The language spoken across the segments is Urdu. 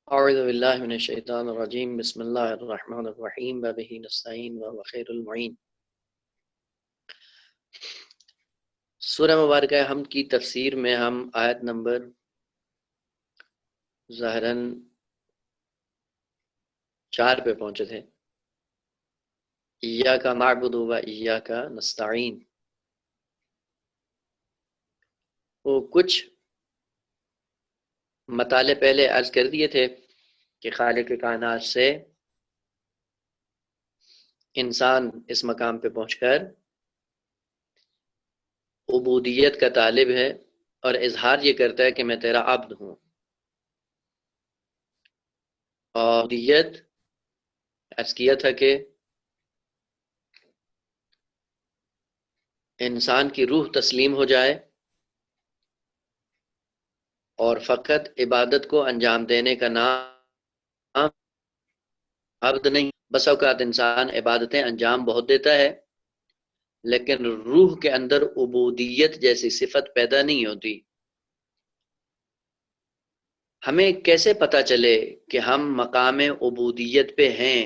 اعوذ باللہ من الشیطان الرجیم بسم اللہ الرحمن الرحیم وبہ نستعین وهو خیر المعین۔ سورہ مبارکہ حمد کی تفسیر میں ہم آیت نمبر ظاہراً 4 پہ پہنچے تھے۔ ایاک نعبد و ایاک نستعین۔ وہ کچھ مطالعے پہلے عرض کر دیے تھے کہ خالق کائنات سے انسان اس مقام پہ پہنچ کر عبودیت کا طالب ہے اور اظہار یہ کرتا ہے کہ میں تیرا عبد ہوں۔ اور عبودیت عرض کیا تھا کہ انسان کی روح تسلیم ہو جائے اور فقط عبادت کو انجام دینے کا نام عبد نہیں۔ بس اوقات انسان عبادتیں انجام بہت دیتا ہے لیکن روح کے اندر عبودیت جیسی صفت پیدا نہیں ہوتی۔ ہمیں کیسے پتہ چلے کہ ہم مقام عبودیت پہ ہیں،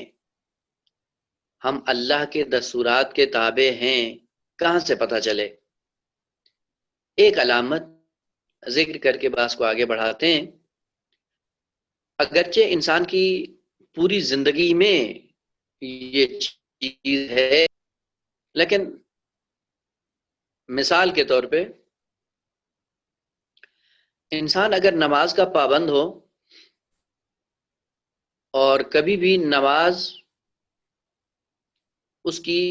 ہم اللہ کے دستورات کے تابع ہیں؟ کہاں سے پتہ چلے؟ ایک علامت ذکر کر کے بات کو آگے بڑھاتے ہیں۔ اگرچہ انسان کی پوری زندگی میں یہ چیز ہے، لیکن مثال کے طور پہ انسان اگر نماز کا پابند ہو اور کبھی بھی نماز اس کی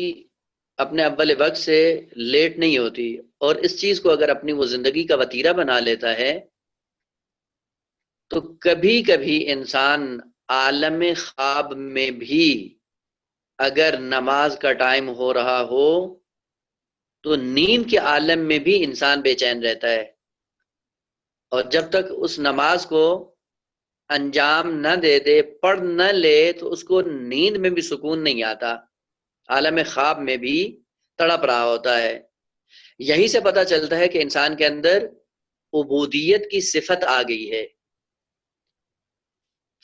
اپنے اول وقت سے لیٹ نہیں ہوتی اور اس چیز کو اگر اپنی وہ زندگی کا وتیرہ بنا لیتا ہے تو کبھی کبھی انسان عالم خواب میں بھی اگر نماز کا ٹائم ہو رہا ہو تو نیند کے عالم میں بھی انسان بے چین رہتا ہے، اور جب تک اس نماز کو انجام نہ دے دے، پڑھ نہ لے، تو اس کو نیند میں بھی سکون نہیں آتا، عالم خواب میں بھی تڑپ رہا ہوتا ہے۔ یہی سے پتہ چلتا ہے کہ انسان کے اندر عبودیت کی صفت آ گئی ہے۔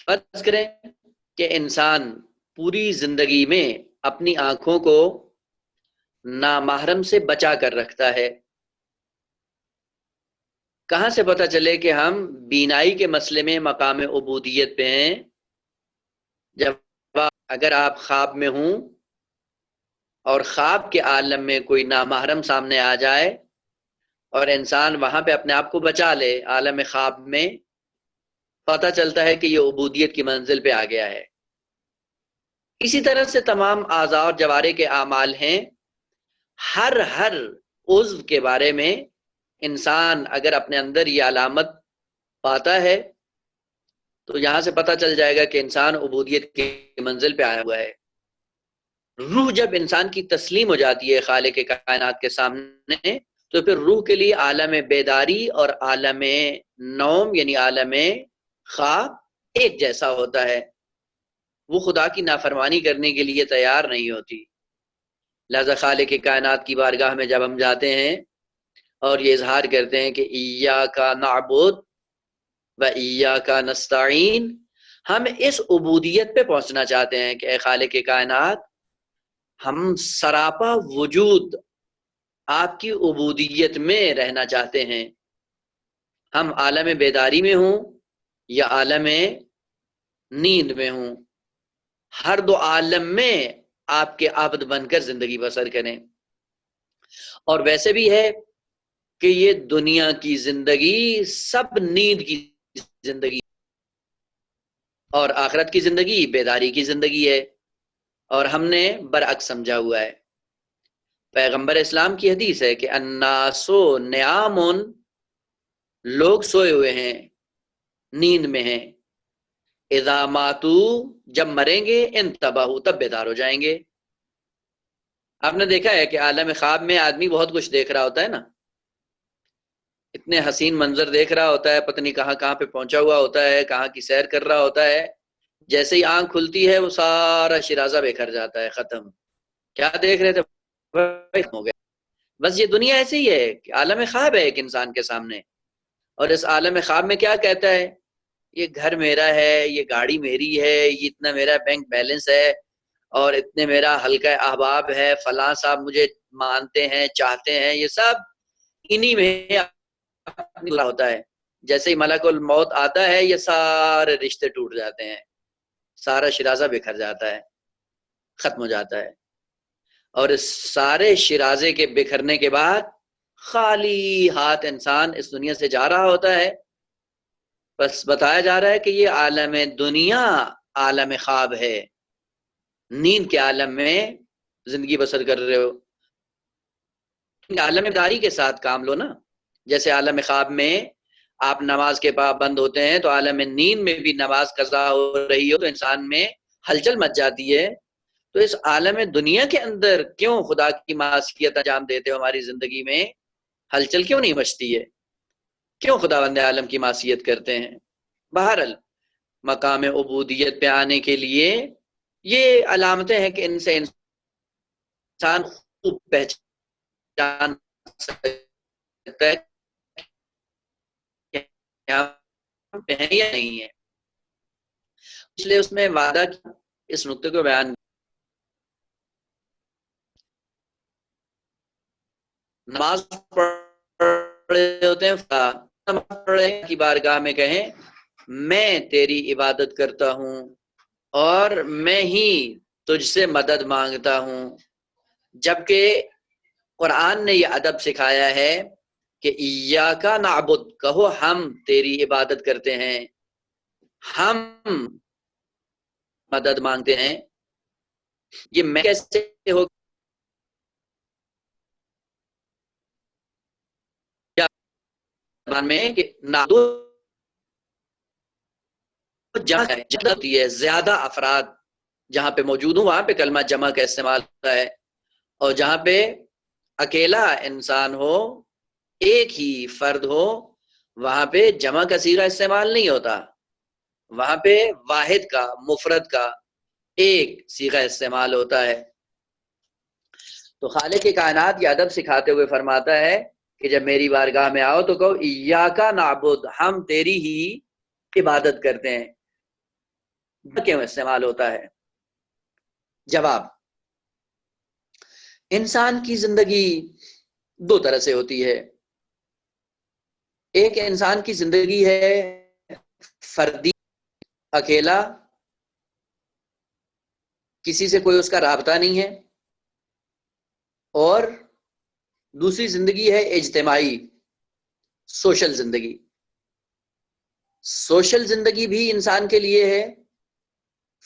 فرض کریں کہ انسان پوری زندگی میں اپنی آنکھوں کو نامحرم سے بچا کر رکھتا ہے، کہاں سے پتہ چلے کہ ہم بینائی کے مسئلے میں مقام عبودیت پہ ہیں؟ جب اگر آپ خواب میں ہوں اور خواب کے عالم میں کوئی نامحرم سامنے آ جائے اور انسان وہاں پہ اپنے آپ کو بچا لے، عالم خواب میں پتہ چلتا ہے کہ یہ عبودیت کی منزل پہ آ گیا ہے۔ اسی طرح سے تمام اعضاء اور جوارح کے اعمال ہیں، ہر عضو کے بارے میں انسان اگر اپنے اندر یہ علامت پاتا ہے تو یہاں سے پتہ چل جائے گا کہ انسان عبودیت کی منزل پہ آیا ہوا ہے۔ روح جب انسان کی تسلیم ہو جاتی ہے خالق کائنات کے سامنے تو پھر روح کے لیے عالم بیداری اور عالم نوم یعنی عالم خواب ایک جیسا ہوتا ہے، وہ خدا کی نافرمانی کرنے کے لیے تیار نہیں ہوتی۔ لہذا خالق کائنات کی بارگاہ میں جب ہم جاتے ہیں اور یہ اظہار کرتے ہیں کہ ایاک نعبد و ایاک نستعین، ہم اس عبودیت پہ پہنچنا چاہتے ہیں کہ اے خالق کائنات، ہم سراپا وجود آپ کی عبودیت میں رہنا چاہتے ہیں، ہم عالم بیداری میں ہوں یا عالم نیند میں ہوں، ہر دو عالم میں آپ کے عبد بن کر زندگی بسر کریں۔ اور ویسے بھی ہے کہ یہ دنیا کی زندگی سب نیند کی زندگی اور آخرت کی زندگی بیداری کی زندگی ہے، اور ہم نے برعکس سمجھا ہوا ہے۔ پیغمبر اسلام کی حدیث ہے کہ الناس نیام، لوگ سوئے ہوئے ہیں، نیند میں ہیں، اذا ماتو، جب مریں گے، انتبہوا، تب بیدار ہو جائیں گے۔ آپ نے دیکھا ہے کہ عالم خواب میں آدمی بہت کچھ دیکھ رہا ہوتا ہے نا، اتنے حسین منظر دیکھ رہا ہوتا ہے، پتہ نہیں کہاں کہاں پہ پہنچا ہوا ہوتا ہے، کہاں کی سیر کر رہا ہوتا ہے، جیسے ہی آنکھ کھلتی ہے وہ سارا شرازہ بکھر جاتا ہے، ختم۔ کیا دیکھ رہے تھے؟ ہو گیا۔ بس یہ دنیا ایسے ہی ہے کہ عالم خواب ہے ایک انسان کے سامنے، اور اس عالم خواب میں کیا کہتا ہے؟ یہ گھر میرا ہے، یہ گاڑی میری ہے، یہ اتنا میرا بینک بیلنس ہے، اور اتنے میرا حلقہ احباب ہے، فلاں صاحب مجھے مانتے ہیں، چاہتے ہیں، یہ سب انہی میں ہوتا ہے۔ جیسے ہی ملک الموت آتا ہے یہ سارے رشتے ٹوٹ جاتے ہیں، سارا شرازہ بکھر جاتا ہے، ختم ہو جاتا ہے، اور اس سارے شرازے کے بکھرنے کے بعد خالی ہاتھ انسان اس دنیا سے جا رہا ہوتا ہے۔ بس بتایا جا رہا ہے کہ یہ عالم دنیا عالم خواب ہے، نیند کے عالم میں زندگی بسر کر رہے ہو، عالم داری کے ساتھ کام لو نا۔ جیسے عالم خواب میں آپ نماز کے پابند ہوتے ہیں، تو عالم نیند میں بھی نماز قضا ہو رہی ہو تو انسان میں ہلچل مچ جاتی ہے۔ تو اس عالم دنیا کے اندر کیوں خدا کی معصیت انجام دیتے ہو؟ ہماری زندگی میں ہلچل کیوں نہیں مچتی ہے؟ کیوں خداوند عالم کی معصیت کرتے ہیں؟ بہرحال مقام عبودیت پہ آنے کے لیے یہ علامتیں ہیں کہ ان سے انسان خوب پہچان سکتا ہے کہ ہم پہ ہیں یا نہیں ہے۔ اس لیے اس میں وعدہ کیا، اس نقطے کو بیان نماز پڑھ رہے ہوتے ہیں، پڑھ رہے کی بارگاہ میں کہیں میں تیری عبادت کرتا ہوں اور میں ہی تجھ سے مدد مانگتا ہوں، جبکہ قرآن نے یہ ادب سکھایا ہے کہ ایاک نعبد، کہو ہم تیری عبادت کرتے ہیں، ہم مدد مانگتے ہیں۔ یہ میں کیسے ہو میں کہ نعبد جمع ہوتی ہے، زیادہ افراد جہاں پہ موجود ہوں وہاں پہ کلمہ جمع کا استعمال ہوتا ہے، اور جہاں پہ اکیلا انسان ہو، ایک ہی فرد ہو، وہاں پہ جمع کا صیغہ استعمال نہیں ہوتا، وہاں پہ واحد کا، مفرد کا ایک صیغہ استعمال ہوتا ہے۔ تو خالق کائنات یہ ادب سکھاتے ہوئے فرماتا ہے کہ جب میری بارگاہ میں آؤ تو کہو ایاک نعبد، ہم تیری ہی عبادت کرتے ہیں۔ کیوں استعمال ہوتا ہے؟ جواب، انسان کی زندگی دو طرح سے ہوتی ہے۔ ایک انسان کی زندگی ہے فردی، اکیلا، کسی سے کوئی اس کا رابطہ نہیں ہے، اور دوسری زندگی ہے اجتماعی، سوشل زندگی۔ سوشل زندگی بھی انسان کے لیے ہے،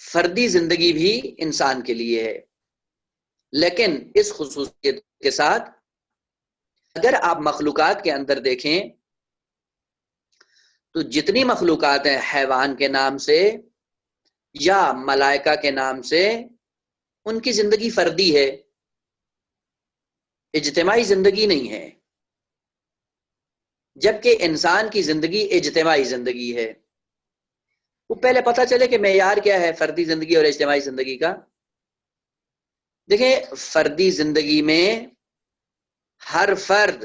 فردی زندگی بھی انسان کے لیے ہے، لیکن اس خصوصیت کے ساتھ اگر آپ مخلوقات کے اندر دیکھیں تو جتنی مخلوقات ہیں حیوان کے نام سے یا ملائکہ کے نام سے، ان کی زندگی فردی ہے، اجتماعی زندگی نہیں ہے، جبکہ انسان کی زندگی اجتماعی زندگی ہے۔ وہ پہلے پتہ چلے کہ معیار کیا ہے فردی زندگی اور اجتماعی زندگی کا۔ دیکھیں، فردی زندگی میں ہر فرد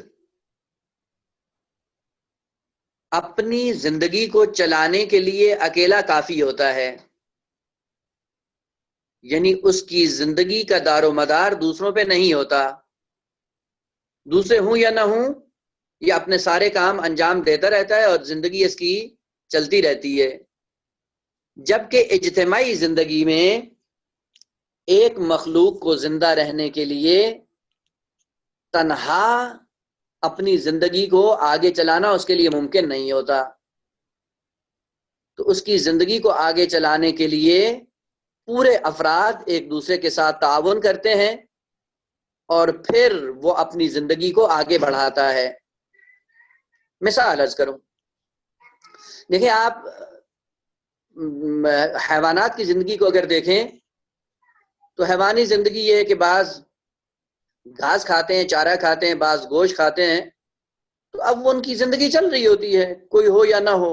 اپنی زندگی کو چلانے کے لیے اکیلا کافی ہوتا ہے، یعنی اس کی زندگی کا دار و مدار دوسروں پہ نہیں ہوتا، دوسرے ہوں یا نہ ہوں یہ اپنے سارے کام انجام دیتا رہتا ہے اور زندگی اس کی چلتی رہتی ہے۔ جبکہ اجتماعی زندگی میں ایک مخلوق کو زندہ رہنے کے لیے تنہا اپنی زندگی کو آگے چلانا اس کے لیے ممکن نہیں ہوتا، تو اس کی زندگی کو آگے چلانے کے لیے پورے افراد ایک دوسرے کے ساتھ تعاون کرتے ہیں اور پھر وہ اپنی زندگی کو آگے بڑھاتا ہے۔ مثال عرض کروں، دیکھیں آپ حیوانات کی زندگی کو اگر دیکھیں تو حیوانی زندگی یہ ہے کہ بعض گھاس کھاتے ہیں، چارہ کھاتے ہیں، بعض گوشت کھاتے ہیں، تو اب وہ ان کی زندگی چل رہی ہوتی ہے، کوئی ہو یا نہ ہو۔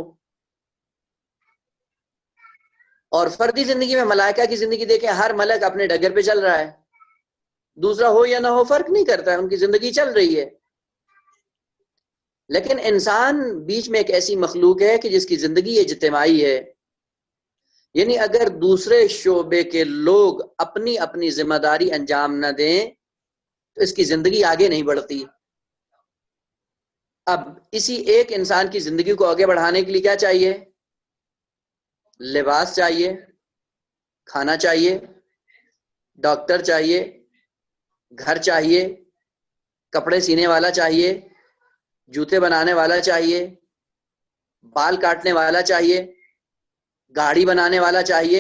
اور فردی زندگی میں ملائکہ کی زندگی دیکھیں، ہر ملک اپنے ڈگر پہ چل رہا ہے، دوسرا ہو یا نہ ہو فرق نہیں کرتا ہے، ان کی زندگی چل رہی ہے۔ لیکن انسان بیچ میں ایک ایسی مخلوق ہے کہ جس کی زندگی اجتماعی ہے، یعنی اگر دوسرے شعبے کے لوگ اپنی اپنی ذمہ داری انجام نہ دیں تو اس کی زندگی آگے نہیں بڑھتی۔ اب اسی ایک انسان کی زندگی کو آگے بڑھانے کے لیے کیا چاہیے؟ لباس چاہیے، کھانا چاہیے، ڈاکٹر چاہیے، گھر چاہیے، کپڑے سینے والا چاہیے، جوتے بنانے والا چاہیے، بال کاٹنے والا چاہیے، گاڑی بنانے والا چاہیے۔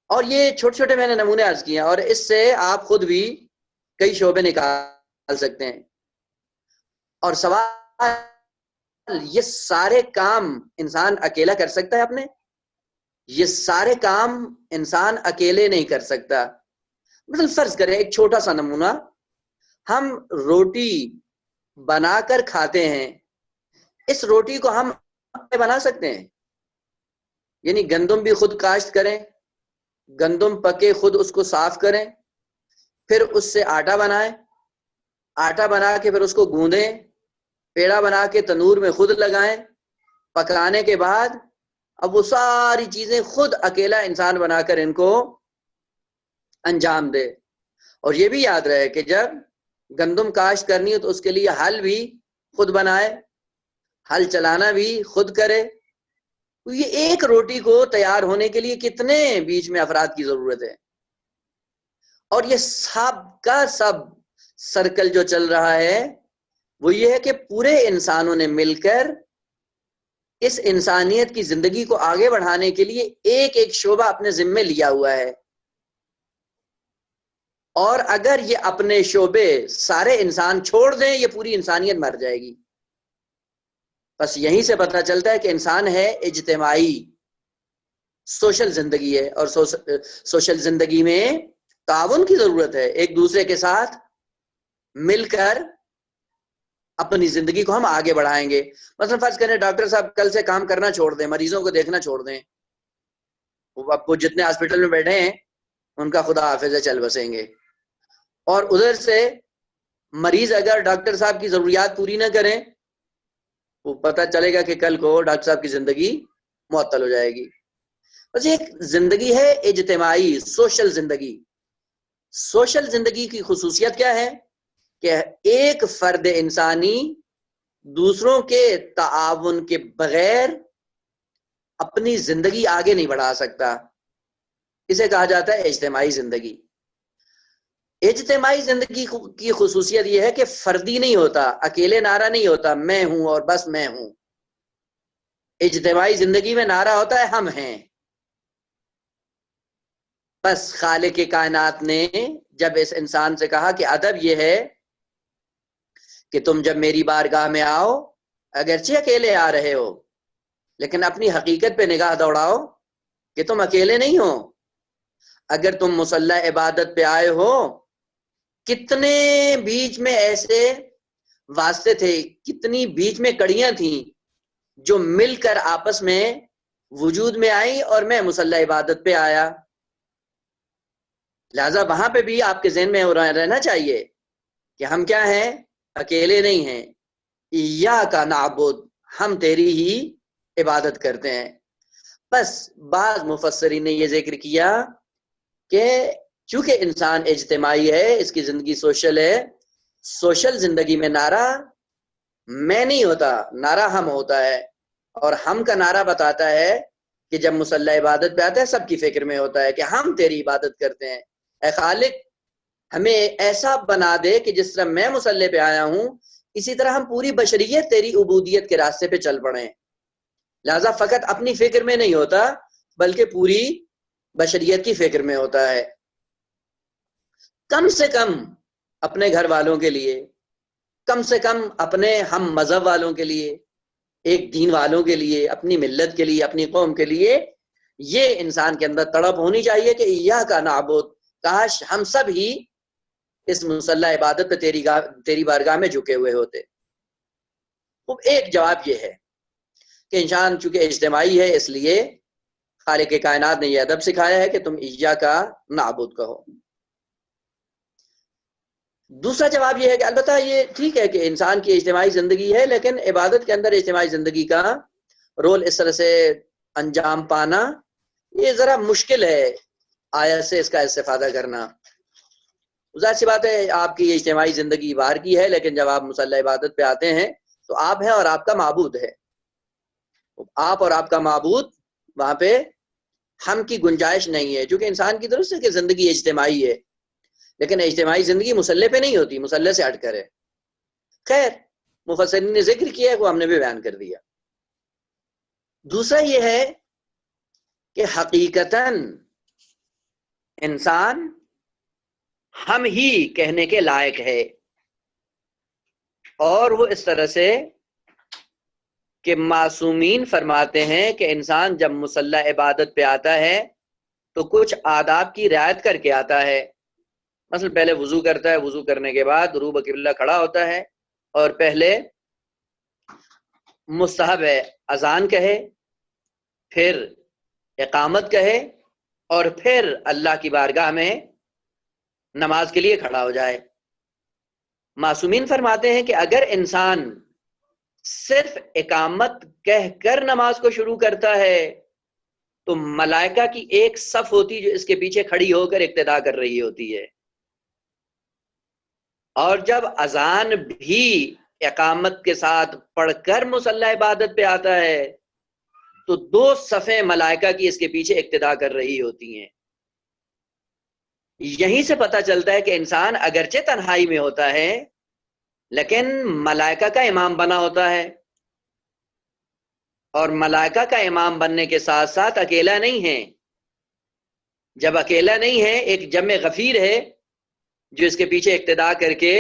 اور یہ چھوٹے چھوٹے میں نے نمونے عرض کیے ہیں، اور اس سے آپ خود بھی کئی شعبے نکال سکتے ہیں۔ اور سوال، یہ سارے کام انسان اکیلا کر سکتا ہے اپنے؟ یہ سارے کام انسان اکیلے نہیں کر سکتا۔ مثلا فرض کریں ایک چھوٹا سا نمونہ، ہم روٹی بنا کر کھاتے ہیں، اس روٹی کو ہم بنا سکتے ہیں؟ یعنی گندم بھی خود کاشت کریں، گندم پکے خود اس کو صاف کریں، پھر اس سے آٹا بنائیں، آٹا بنا کے پھر اس کو گوندیں، پیڑا بنا کے تنور میں خود لگائیں، پکانے کے بعد اب وہ ساری چیزیں خود اکیلا انسان بنا کر ان کو انجام دے۔ اور یہ بھی یاد رہے کہ جب گندم کاشت کرنی ہو تو اس کے لیے ہل بھی خود بنائے، ہل چلانا بھی خود کرے۔ تو یہ ایک روٹی کو تیار ہونے کے لیے کتنے بیچ میں افراد کی ضرورت ہے؟ اور یہ سب کا سب سرکل جو چل رہا ہے وہ یہ ہے کہ پورے انسانوں نے مل کر اس انسانیت کی زندگی کو آگے بڑھانے کے لیے ایک ایک شعبہ اپنے ذمے لیا ہوا ہے، اور اگر یہ اپنے شعبے سارے انسان چھوڑ دیں یہ پوری انسانیت مر جائے گی۔ بس یہیں سے پتہ چلتا ہے کہ انسان ہے اجتماعی، سوشل زندگی ہے، اور سوشل زندگی میں تعاون کی ضرورت ہے۔ ایک دوسرے کے ساتھ مل کر اپنی زندگی کو ہم آگے بڑھائیں گے۔ مثلا فرض کریں ڈاکٹر صاحب کل سے کام کرنا چھوڑ دیں، مریضوں کو دیکھنا چھوڑ دیں، وہ جتنے ہاسپٹل میں بیٹھے ہیں ان کا خدا حافظ ہے چل بسیں گے، اور ادھر سے مریض اگر ڈاکٹر صاحب کی ضروریات پوری نہ کریں وہ پتہ چلے گا کہ کل کو ڈاکٹر صاحب کی زندگی معطل ہو جائے گی۔ بس ایک زندگی ہے اجتماعی، سوشل زندگی۔ سوشل زندگی کی خصوصیت کیا ہے کہ ایک فرد انسانی دوسروں کے تعاون کے بغیر اپنی زندگی آگے نہیں بڑھا سکتا، اسے کہا جاتا ہے اجتماعی زندگی۔ اجتماعی زندگی کی خصوصیت یہ ہے کہ فردی نہیں ہوتا، اکیلے نعرہ نہیں ہوتا میں ہوں اور بس میں ہوں۔ اجتماعی زندگی میں نعرہ ہوتا ہے ہم ہیں۔ بس خالق کائنات نے جب اس انسان سے کہا کہ ادب یہ ہے کہ تم جب میری بارگاہ میں آؤ اگرچہ اکیلے آ رہے ہو لیکن اپنی حقیقت پہ نگاہ دوڑاؤ کہ تم اکیلے نہیں ہو۔ اگر تم مصلی عبادت پہ آئے ہو، کتنے بیچ میں ایسے واسطے تھے، کتنی بیچ میں کڑیاں تھیں جو مل کر آپس میں وجود میں آئیں اور میں مصلی عبادت پہ آیا۔ لہذا وہاں پہ بھی آپ کے ذہن میں رہنا چاہیے کہ ہم کیا ہیں؟ اکیلے نہیں ہیں۔ ایاک نعبد، ہم تیری ہی عبادت کرتے ہیں۔ بس بعض مفسرین نے یہ ذکر کیا کہ چونکہ انسان اجتماعی ہے، اس کی زندگی سوشل ہے، سوشل زندگی میں نعرہ میں نہیں ہوتا، نعرہ ہم ہوتا ہے، اور ہم کا نعرہ بتاتا ہے کہ جب مصلی عبادت پہ آتا ہے سب کی فکر میں ہوتا ہے کہ ہم تیری عبادت کرتے ہیں۔ اے خالق ہمیں ایسا بنا دے کہ جس طرح میں مصلی پہ آیا ہوں اسی طرح ہم پوری بشریت تیری عبودیت کے راستے پہ چل پڑیں۔ لہذا فقط اپنی فکر میں نہیں ہوتا بلکہ پوری بشریت کی فکر میں ہوتا ہے۔ کم سے کم اپنے گھر والوں کے لیے، کم سے کم اپنے ہم مذہب والوں کے لیے، ایک دین والوں کے لیے، اپنی ملت کے لیے، اپنی قوم کے لیے یہ انسان کے اندر تڑپ ہونی چاہیے کہ ایاک نعبد، کاش ہم سب ہی اس مصلی عبادت پہ تیری بارگاہ میں جھکے ہوئے ہوتے۔ ایک جواب یہ ہے کہ انسان چونکہ اجتماعی ہے اس لیے خالق کائنات نے یہ ادب سکھایا ہے کہ تم ایاک نعبد کہو۔ دوسرا جواب یہ ہے کہ البتہ یہ ٹھیک ہے کہ انسان کی اجتماعی زندگی ہے، لیکن عبادت کے اندر اجتماعی زندگی کا رول اس طرح سے انجام پانا یہ ذرا مشکل ہے، آیت سے اس کا استفادہ کرنا۔ ظاہر سی بات ہے آپ کی اجتماعی زندگی باہر کی ہے، لیکن جب آپ مصلی عبادت پہ آتے ہیں تو آپ ہیں اور آپ کا معبود ہے، آپ اور آپ کا معبود، وہاں پہ ہم کی گنجائش نہیں ہے، چونکہ انسان کی درست ہے کہ زندگی اجتماعی ہے، لیکن اجتماعی زندگی مسلح پہ نہیں ہوتی، مسلح سے ہٹ کر ہے۔ خیر، مفسرین نے ذکر کیا ہے، وہ ہم نے بھی بیان کر دیا۔ دوسرا یہ ہے کہ حقیقتاً انسان ہم ہی کہنے کے لائق ہے، اور وہ اس طرح سے کہ معصومین فرماتے ہیں کہ انسان جب مصلی عبادت پہ آتا ہے تو کچھ آداب کی رعایت کر کے آتا ہے، مثلا پہلے وضو کرتا ہے، وضو کرنے کے بعد رو بقبلہ کھڑا ہوتا ہے اور پہلے مستحب ہے اذان کہے، پھر اقامت کہے، اور پھر اللہ کی بارگاہ میں نماز کے لیے کھڑا ہو جائے۔ معصومین فرماتے ہیں کہ اگر انسان صرف اقامت کہہ کر نماز کو شروع کرتا ہے تو ملائکہ کی ایک صف ہوتی جو اس کے پیچھے کھڑی ہو کر اقتدا کر رہی ہوتی ہے، اور جب اذان بھی اقامت کے ساتھ پڑھ کر مصلی عبادت پہ آتا ہے تو دو صفیں ملائکہ کی اس کے پیچھے اقتدا کر رہی ہوتی ہیں۔ یہیں سے پتہ چلتا ہے کہ انسان اگرچہ تنہائی میں ہوتا ہے لیکن ملائکہ کا امام بنا ہوتا ہے، اور ملائکہ کا امام بننے کے ساتھ ساتھ اکیلا نہیں ہے۔ جب اکیلا نہیں ہے، ایک جمع غفیر ہے جو اس کے پیچھے اقتدا کر کے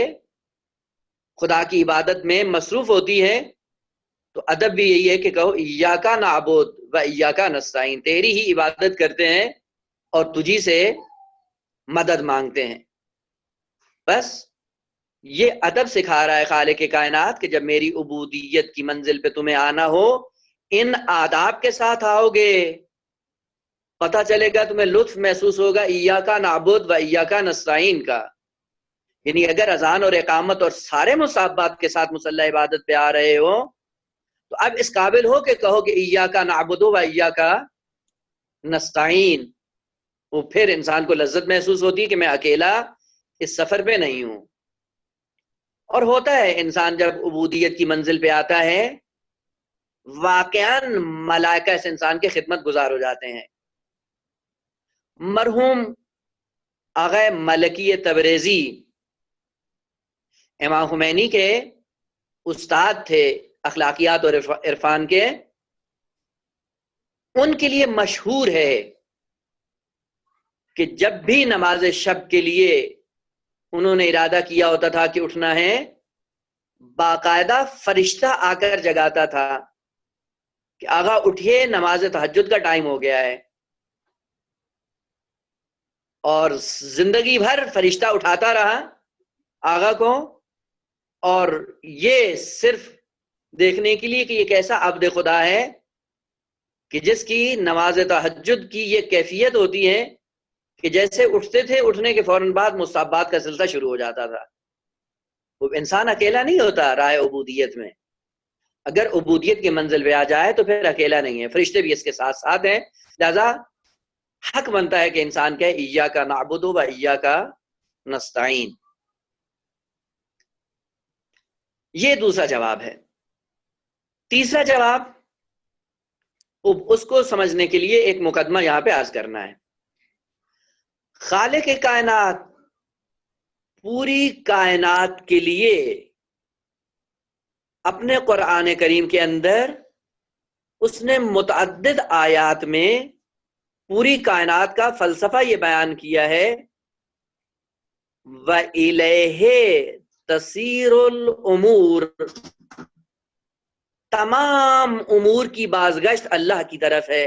خدا کی عبادت میں مصروف ہوتی ہے۔ تو ادب بھی یہی ہے کہ کہو ایاک نعبد و ایاک نستعین، تیری ہی عبادت کرتے ہیں اور تجھی سے مدد مانگتے ہیں۔ بس یہ ادب سکھا رہا ہے خالق کائنات کہ جب میری عبودیت کی منزل پہ تمہیں آنا ہو، ان آداب کے ساتھ آؤ گے، پتہ چلے گا، تمہیں لطف محسوس ہوگا ایاک نعبد و ایاک نستعین کا، یعنی اگر اذان اور اقامت اور سارے مصابات کے ساتھ مصلی عبادت پہ آ رہے ہو تو اب اس قابل ہو کہ کہو کہ ایاک نعبد و ایاک نستعین، وہ پھر انسان کو لذت محسوس ہوتی ہے کہ میں اکیلا اس سفر پہ نہیں ہوں۔ اور ہوتا ہے انسان جب عبودیت کی منزل پہ آتا ہے واقعاً ملائکہ اس انسان کے خدمت گزار ہو جاتے ہیں۔ مرحوم آغا ملکی تبریزی امام خمینی کے استاد تھے اخلاقیات اور عرفان کے، ان کے لیے مشہور ہے کہ جب بھی نماز شب کے لیے انہوں نے ارادہ کیا ہوتا تھا کہ اٹھنا ہے، باقاعدہ فرشتہ آ کر جگاتا تھا کہ آغا اٹھیے، نماز تہجد کا ٹائم ہو گیا ہے، اور زندگی بھر فرشتہ اٹھاتا رہا آغا کو، اور یہ صرف دیکھنے کے لیے کہ یہ کیسا عبد خدا ہے کہ جس کی نماز تہجد کی یہ کیفیت ہوتی ہے کہ جیسے اٹھتے تھے اٹھنے کے فوراً بعد مصابات کا سلسلہ شروع ہو جاتا تھا۔ وہ انسان اکیلا نہیں ہوتا راہ عبودیت میں، اگر عبودیت کی منزل پہ آ جائے تو پھر اکیلا نہیں ہے، فرشتے بھی اس کے ساتھ ساتھ ہیں، لہذا حق بنتا ہے کہ انسان کہے ایاک نعبد و ایاک نستعین۔ یہ دوسرا جواب ہے۔ تیسرا جواب اس کو سمجھنے کے لیے ایک مقدمہ یہاں پہ عرض کرنا ہے۔ خالق کائنات پوری کائنات کے لیے اپنے قرآن کریم کے اندر اس نے متعدد آیات میں پوری کائنات کا فلسفہ یہ بیان کیا ہے، وَإِلَيْهِ تَسِيرُ الْأُمُورُ، تمام امور کی بازگشت اللہ کی طرف ہے۔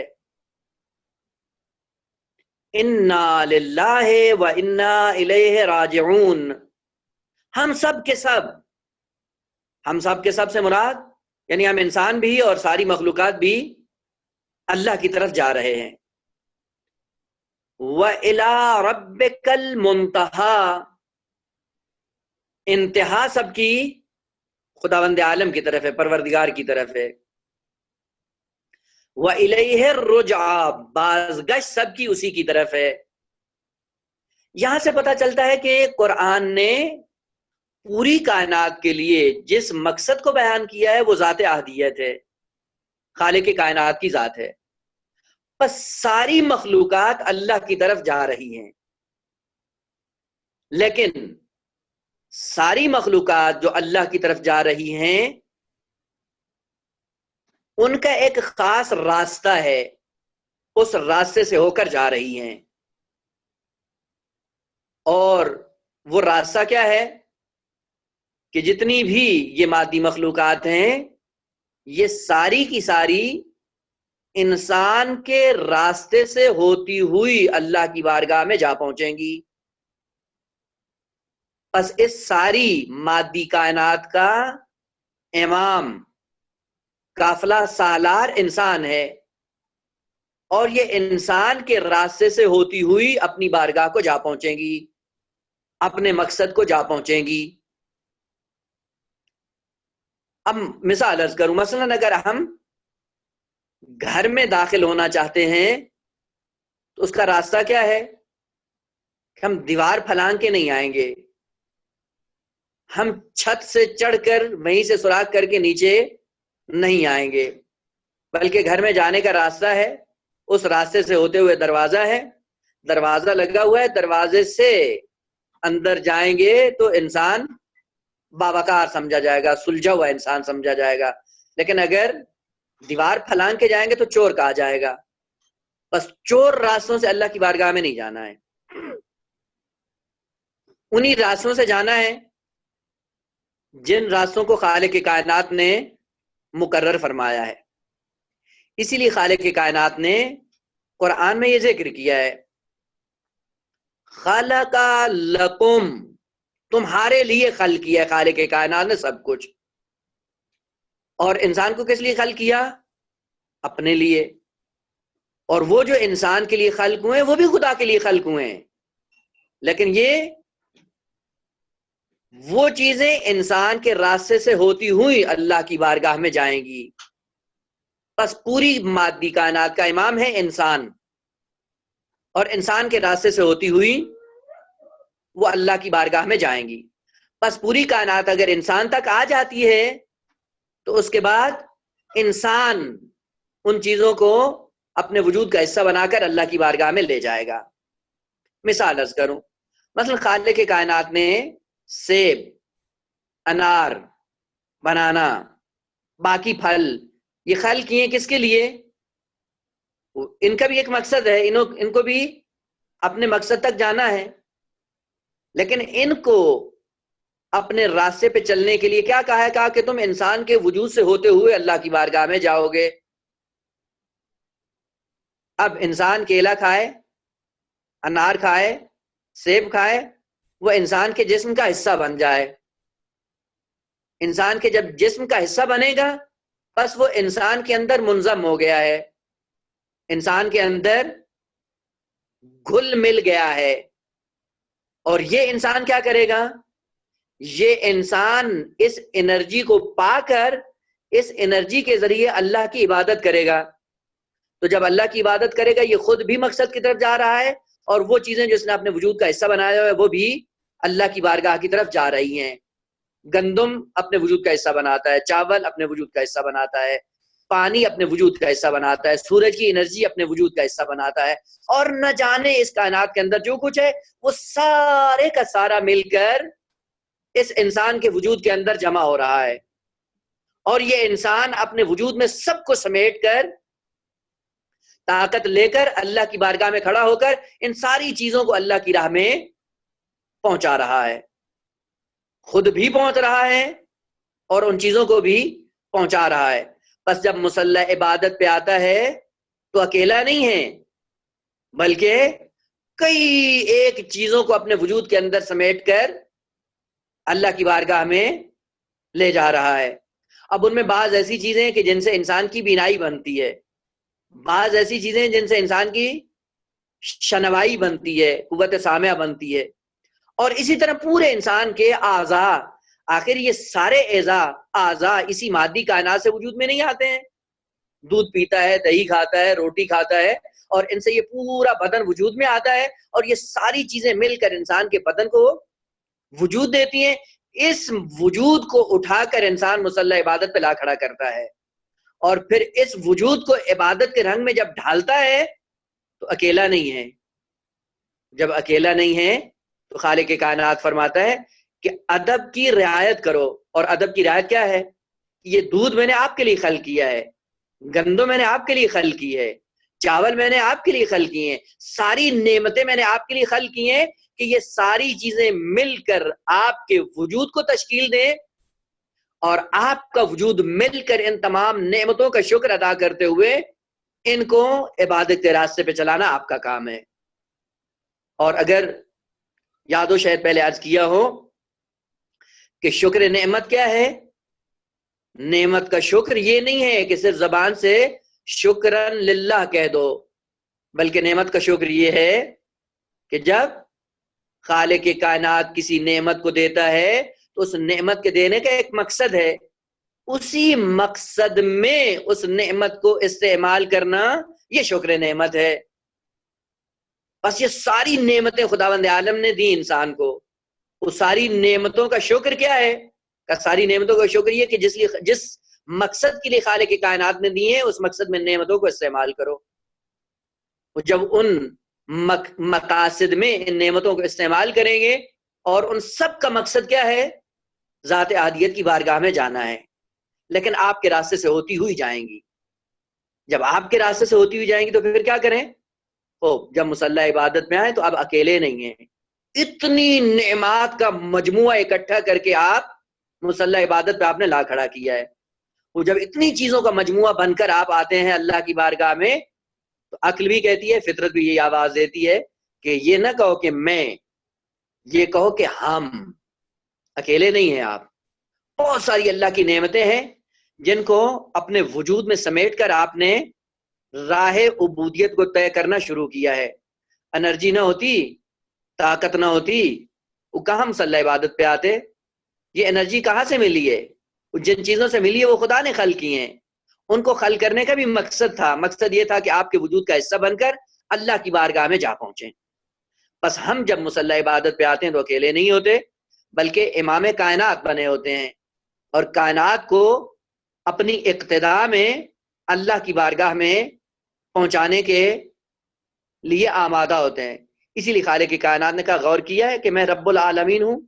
اِنَّا لِلَّهِ وَإِنَّا إِلَيْهِ راجعون، ہم سب کے سب سے مراد یعنی ہم انسان بھی اور ساری مخلوقات بھی اللہ کی طرف جا رہے ہیں۔ وَإِلَىٰ رَبِّكَ الْمُنتَهَىٰ، انتہا سب کی خداوند عالم کی طرف ہے، پروردگار کی طرف ہے۔ وَإِلَيْهِ الرُّجْعَى، بازگشت سب کی اسی کی طرف ہے۔ یہاں سے پتہ چلتا ہے کہ قرآن نے پوری کائنات کے لیے جس مقصد کو بیان کیا ہے وہ ذات احدیت ہے، خالق کائنات کی ذات ہے۔ بس ساری مخلوقات اللہ کی طرف جا رہی ہیں، لیکن ساری مخلوقات جو اللہ کی طرف جا رہی ہیں ان کا ایک خاص راستہ ہے، اس راستے سے ہو کر جا رہی ہیں۔ اور وہ راستہ کیا ہے کہ جتنی بھی یہ مادی مخلوقات ہیں یہ ساری کی ساری انسان کے راستے سے ہوتی ہوئی اللہ کی بارگاہ میں جا پہنچیں گی۔ بس اس ساری مادی کائنات کا امام، قافلہ سالار انسان ہے، اور یہ انسان کے راستے سے ہوتی ہوئی اپنی بارگاہ کو جا پہنچیں گی، اپنے مقصد کو جا پہنچیں گی۔ اب مثال عرض کروں، مثلا اگر ہم گھر میں داخل ہونا چاہتے ہیں تو اس کا راستہ کیا ہے کہ ہم دیوار پھلانگ کے نہیں آئیں گے، ہم چھت سے چڑھ کر وہیں سے سوراخ کر کے نیچے نہیں آئیں گے، بلکہ گھر میں جانے کا راستہ ہے، اس راستے سے ہوتے ہوئے دروازہ ہے، دروازہ لگا ہوا ہے، دروازے سے اندر جائیں گے تو انسان باوقار سمجھا جائے گا، سلجھا ہوا انسان سمجھا جائے گا، لیکن اگر دیوار پھلانگ کے جائیں گے تو چور کہا جائے گا۔ بس چور راستوں سے اللہ کی بارگاہ میں نہیں جانا ہے، انہی راستوں سے جانا ہے جن راستوں کو خالق کائنات نے مقرر فرمایا ہے۔ اسی لیے خالق کائنات نے قرآن میں یہ ذکر کیا ہے، خلق لکم، تمہارے لیے خلق کیا ہے خالق کائنات نے سب کچھ۔ اور انسان کو کس لیے خلق کیا؟ اپنے لیے۔ اور وہ جو انسان کے لیے خلق ہوئے وہ بھی خدا کے لیے خلق ہوئے ہیں، لیکن یہ وہ چیزیں انسان کے راستے سے ہوتی ہوئی اللہ کی بارگاہ میں جائیں گی۔ بس پوری مادی کائنات کا امام ہے انسان، اور انسان کے راستے سے ہوتی ہوئی وہ اللہ کی بارگاہ میں جائیں گی۔ بس پوری کائنات اگر انسان تک آ جاتی ہے تو اس کے بعد انسان ان چیزوں کو اپنے وجود کا حصہ بنا کر اللہ کی بارگاہ میں لے جائے گا۔ مثال عرض کروں، مثلا خالق کائنات نے سیب، انار، بنانا، باقی پھل یہ خلق کیے کس کے لیے؟ ان کا بھی ایک مقصد ہے، ان کو بھی اپنے مقصد تک جانا ہے، لیکن ان کو اپنے راستے پہ چلنے کے لیے کیا کہا ہے؟ کہا کہ تم انسان کے وجود سے ہوتے ہوئے اللہ کی بارگاہ میں جاؤ گے۔ اب انسان کیلا کھائے، انار کھائے، سیب کھائے، وہ انسان کے جسم کا حصہ بن جائے۔ انسان کے جب جسم کا حصہ بنے گا بس وہ انسان کے اندر منظم ہو گیا ہے، انسان کے اندر گھل مل گیا ہے۔ اور یہ انسان کیا کرے گا؟ یہ انسان اس انرجی کو پا کر اس انرجی کے ذریعے اللہ کی عبادت کرے گا۔ تو جب اللہ کی عبادت کرے گا یہ خود بھی مقصد کی طرف جا رہا ہے، اور وہ چیزیں جو اس نے اپنے وجود کا حصہ بنایا ہے وہ بھی اللہ کی بارگاہ کی طرف جا رہی ہیں۔ گندم اپنے وجود کا حصہ بناتا ہے، چاول اپنے وجود کا حصہ بناتا ہے، پانی اپنے وجود کا حصہ بناتا ہے، سورج کی انرجی اپنے وجود کا حصہ بناتا ہے، اور نہ جانے اس کائنات کے اندر جو کچھ ہے وہ سارے کا سارا مل کر اس انسان کے وجود کے اندر جمع ہو رہا ہے۔ اور یہ انسان اپنے وجود میں سب کو سمیٹ کر، طاقت لے کر اللہ کی بارگاہ میں کھڑا ہو کر ان ساری چیزوں کو اللہ کی راہ میں پہنچا رہا ہے، خود بھی پہنچ رہا ہے اور ان چیزوں کو بھی پہنچا رہا ہے۔ بس جب مصلح عبادت پہ آتا ہے تو اکیلا نہیں ہے، بلکہ کئی ایک چیزوں کو اپنے وجود کے اندر سمیٹ کر اللہ کی بارگاہ میں لے جا رہا ہے۔ اب ان میں بعض ایسی چیزیں کہ جن سے انسان کی بینائی بنتی ہے، بعض ایسی چیزیں جن سے انسان کی شنوائی بنتی ہے، قوت سامعہ بنتی ہے، اور اسی طرح پورے انسان کے اعضاء، آخر یہ سارے اعضاء اسی مادی کائنات سے وجود میں نہیں آتے ہیں. دودھ پیتا ہے، دہی کھاتا ہے، روٹی کھاتا ہے، اور ان سے یہ پورا بدن وجود میں آتا ہے، اور یہ ساری چیزیں مل کر انسان کے بدن کو وجود دیتی ہیں. اس وجود کو اٹھا کر انسان مصلی عبادت پہ لا کھڑا کرتا ہے، اور پھر اس وجود کو عبادت کے رنگ میں جب ڈھالتا ہے تو اکیلا نہیں ہے. جب اکیلا نہیں ہے تو خالق کائنات فرماتا ہے کہ ادب کی رعایت کرو. اور ادب کی رعایت کیا ہے؟ یہ دودھ میں نے آپ کے لیے خلق کیا ہے، گندم میں نے آپ کے لیے خلق کی ہے، چاول میں نے آپ کے لیے خلق کی ہیں، ساری نعمتیں میں نے آپ کے لیے خلق کی ہیں کہ یہ ساری چیزیں مل کر آپ کے وجود کو تشکیل دیں، اور آپ کا وجود مل کر ان تمام نعمتوں کا شکر ادا کرتے ہوئے ان کو عبادت کے راستے پہ چلانا آپ کا کام ہے. اور اگر یاد ہو، شاید پہلے عرض کیا ہو کہ شکر نعمت کیا ہے. نعمت کا شکر یہ نہیں ہے کہ صرف زبان سے شکرن للہ کہہ دو، بلکہ نعمت کا شکر یہ ہے کہ جب خالق کائنات کسی نعمت کو دیتا ہے تو اس نعمت کے دینے کا ایک مقصد ہے، اسی مقصد میں اس نعمت کو استعمال کرنا یہ شکر نعمت ہے. بس یہ ساری نعمتیں خداوند عالم نے دی انسان کو، اس ساری نعمتوں کا شکر کیا ہے؟ کہ ساری نعمتوں کا شکر یہ کہ جس مقصد کے لیے خالق کائنات نے دی ہیں اس مقصد میں نعمتوں کو استعمال کرو. جب ان مقاصد میں ان نعمتوں کو استعمال کریں گے، اور ان سب کا مقصد کیا ہے؟ ذات عادیت کی بارگاہ میں جانا ہے، لیکن آپ کے راستے سے ہوتی ہوئی جائیں گی. جب آپ کے راستے سے ہوتی ہوئی جائیں گی تو پھر کیا کریں؟ جب مصلی عبادت میں آئے تو اب اکیلے نہیں ہیں. اتنی نعمات کا مجموعہ اکٹھا کر کے آپ مصلی عبادت پہ آپ نے لا کھڑا کیا ہے. وہ جب اتنی چیزوں کا مجموعہ بن کر آپ آتے ہیں اللہ کی بارگاہ میں، تو عقل بھی کہتی ہے، فطرت بھی یہی آواز دیتی ہے کہ یہ نہ کہو کہ میں، یہ کہو کہ ہم. اکیلے نہیں ہیں آپ. بہت ساری اللہ کی نعمتیں ہیں جن کو اپنے وجود میں سمیٹ کر آپ نے راہ عبودیت کو طے کرنا شروع کیا ہے. انرجی نہ ہوتی، طاقت نہ ہوتی، وہ کہاں مصلی عبادت پہ آتے؟ یہ انرجی کہاں سے ملی ہے؟ جن چیزوں سے ملی ہے وہ خدا نے خلق کی ہیں. ان کو خلق کرنے کا بھی مقصد تھا، مقصد یہ تھا کہ آپ کے وجود کا حصہ بن کر اللہ کی بارگاہ میں جا پہنچیں. بس ہم جب مصلی عبادت پہ آتے ہیں تو اکیلے نہیں ہوتے، بلکہ امام کائنات بنے ہوتے ہیں، اور کائنات کو اپنی اقتدا میں اللہ کی بارگاہ میں پہنچانے کے لیے آمادہ ہوتے ہیں. اسی لیے خالق کی کائنات نے کہا، غور کیا ہے کہ میں رب العالمین ہوں.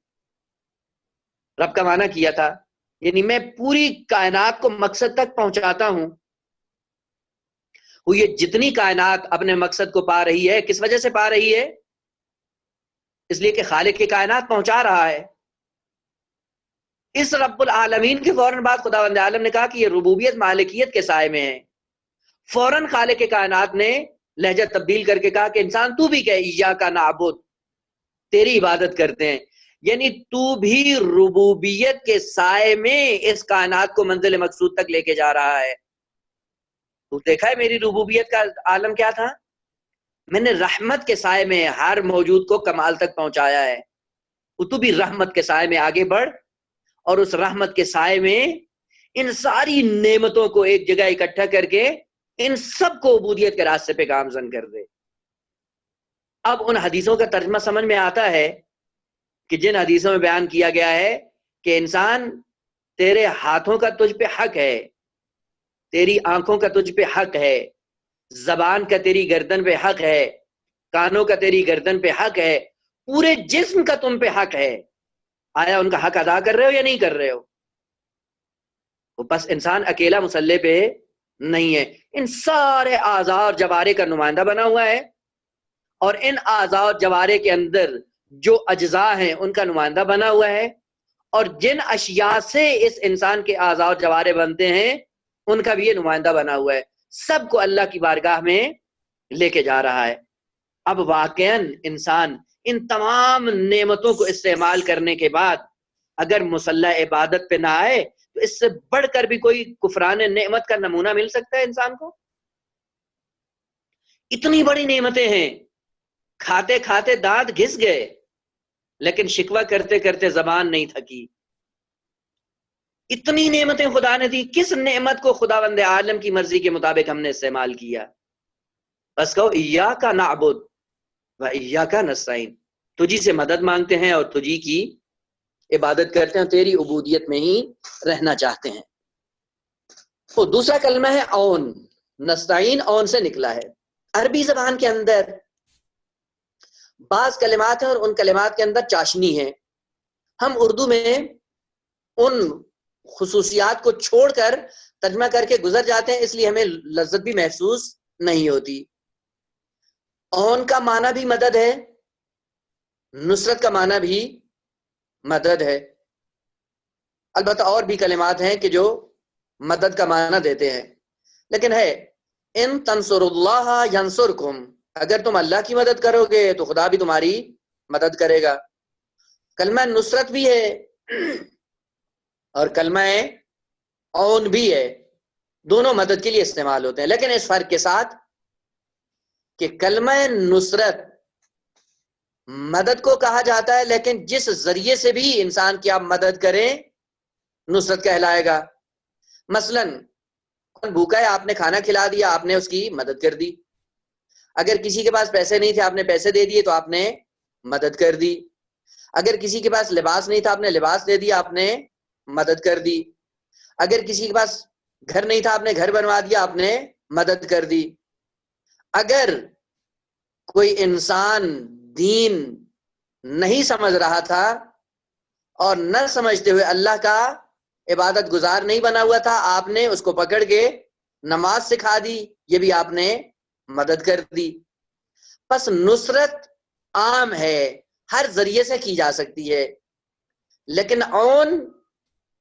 رب کا معنی کیا تھا یعنی میں پوری کائنات کو مقصد تک پہنچاتا ہوں. وہ یہ جتنی کائنات اپنے مقصد کو پا رہی ہے کس وجہ سے پا رہی ہے؟ اس لیے کہ خالق کی کائنات پہنچا رہا ہے. اس رب العالمین کے فوراً بعد خداوند عالم نے کہا کہ یہ ربوبیت مالکیت کے سائے میں ہے. فوراً خالق کائنات نے لہجہ تبدیل کر کے کہا کہ انسان تو بھی کہ ایاک نعبد، تیری عبادت کرتے ہیں. یعنی تو بھی ربوبیت کے سائے میں اس کائنات کو منزل مقصود تک لے کے جا رہا ہے. تو دیکھا ہے میری ربوبیت کا عالم کیا تھا؟ میں نے رحمت کے سائے میں ہر موجود کو کمال تک پہنچایا ہے. تو بھی رحمت کے سائے میں آگے بڑھ، اور اس رحمت کے سائے میں ان ساری نعمتوں کو ایک جگہ اکٹھا کر کے ان سب کو عبودیت کے راستے پہ گامزن کر دے. اب ان حدیثوں کا ترجمہ سمجھ میں آتا ہے کہ جن حدیثوں میں بیان کیا گیا ہے کہ انسان تیرے ہاتھوں کا تجھ پہ حق ہے، تیری آنکھوں کا تجھ پہ حق ہے، زبان کا تیری گردن پہ حق ہے، کانوں کا تیری گردن پہ حق ہے، پورے جسم کا تم پہ حق ہے. آیا ان کا حق ادا کر رہے ہو یا نہیں کر رہے ہو؟ بس انسان اکیلا مصلی پہ نہیں ہے، ان سارے اعضاء اور جوارے کا نمائندہ بنا ہوا ہے، اور ان اعضاء اور جوارے کے اندر جو اجزاء ہیں ان کا نمائندہ بنا ہوا ہے، اور جن اشیاء سے اس انسان کے اعضاء اور جوارے بنتے ہیں ان کا بھی یہ نمائندہ بنا ہوا ہے. سب کو اللہ کی بارگاہ میں لے کے جا رہا ہے. اب واقعاً انسان ان تمام نعمتوں کو استعمال کرنے کے بعد اگر مصلی عبادت پہ نہ آئے تو اس سے بڑھ کر بھی کوئی کفران نعمت کا نمونہ مل سکتا ہے انسان کو؟ اتنی بڑی نعمتیں ہیں، کھاتے کھاتے دانت گھس گئے لیکن شکوہ کرتے کرتے زبان نہیں تھکی. اتنی نعمتیں خدا نے دی، کس نعمت کو خداوند عالم کی مرضی کے مطابق ہم نے استعمال کیا؟ بس کہو ایاک نعبد و ایاک نستعین، تجھی سے مدد مانگتے ہیں اور تجھی کی عبادت کرتے ہیں، تیری عبودیت میں ہی رہنا چاہتے ہیں. تو دوسرا کلمہ ہے اون. نستعین اون سے نکلا ہے. عربی زبان کے اندر بعض کلمات ہیں اور ان کلمات کے اندر چاشنی ہے. ہم اردو میں ان خصوصیات کو چھوڑ کر ترجمہ کر کے گزر جاتے ہیں، اس لیے ہمیں لذت بھی محسوس نہیں ہوتی. اون کا معنی بھی مدد ہے، نصرت کا معنی بھی مدد ہے. البتہ اور بھی کلمات ہیں کہ جو مدد کا معنی دیتے ہیں، لیکن ہے ان تنصر اللہ ینصرکم، اگر تم اللہ کی مدد کرو گے تو خدا بھی تمہاری مدد کرے گا. کلمہ نصرت بھی ہے اور کلمہ اون بھی ہے، دونوں مدد کے لیے استعمال ہوتے ہیں، لیکن اس فرق کے ساتھ کہ کلمہ نصرت مدد کو کہا جاتا ہے، لیکن جس ذریعے سے بھی انسان کی آپ مدد کریں نصرت کہلائے گا. مثلا بھوکا ہے، آپ نے کھانا کھلا دیا، آپ نے اس کی مدد کر دی. اگر کسی کے پاس پیسے نہیں تھے، آپ نے پیسے دے دیے تو آپ نے مدد کر دی. اگر کسی کے پاس لباس نہیں تھا، آپ نے لباس دے دیا، آپ نے مدد کر دی. اگر کسی کے پاس گھر نہیں تھا، آپ نے گھر بنوا دیا، آپ نے مدد کر دی. اگر کوئی انسان دین نہیں سمجھ رہا تھا اور نہ سمجھتے ہوئے اللہ کا عبادت گزار نہیں بنا ہوا تھا، آپ نے اس کو پکڑ کے نماز سکھا دی، یہ بھی آپ نے مدد کر دی. پس نصرت عام ہے، ہر ذریعے سے کی جا سکتی ہے، لیکن اون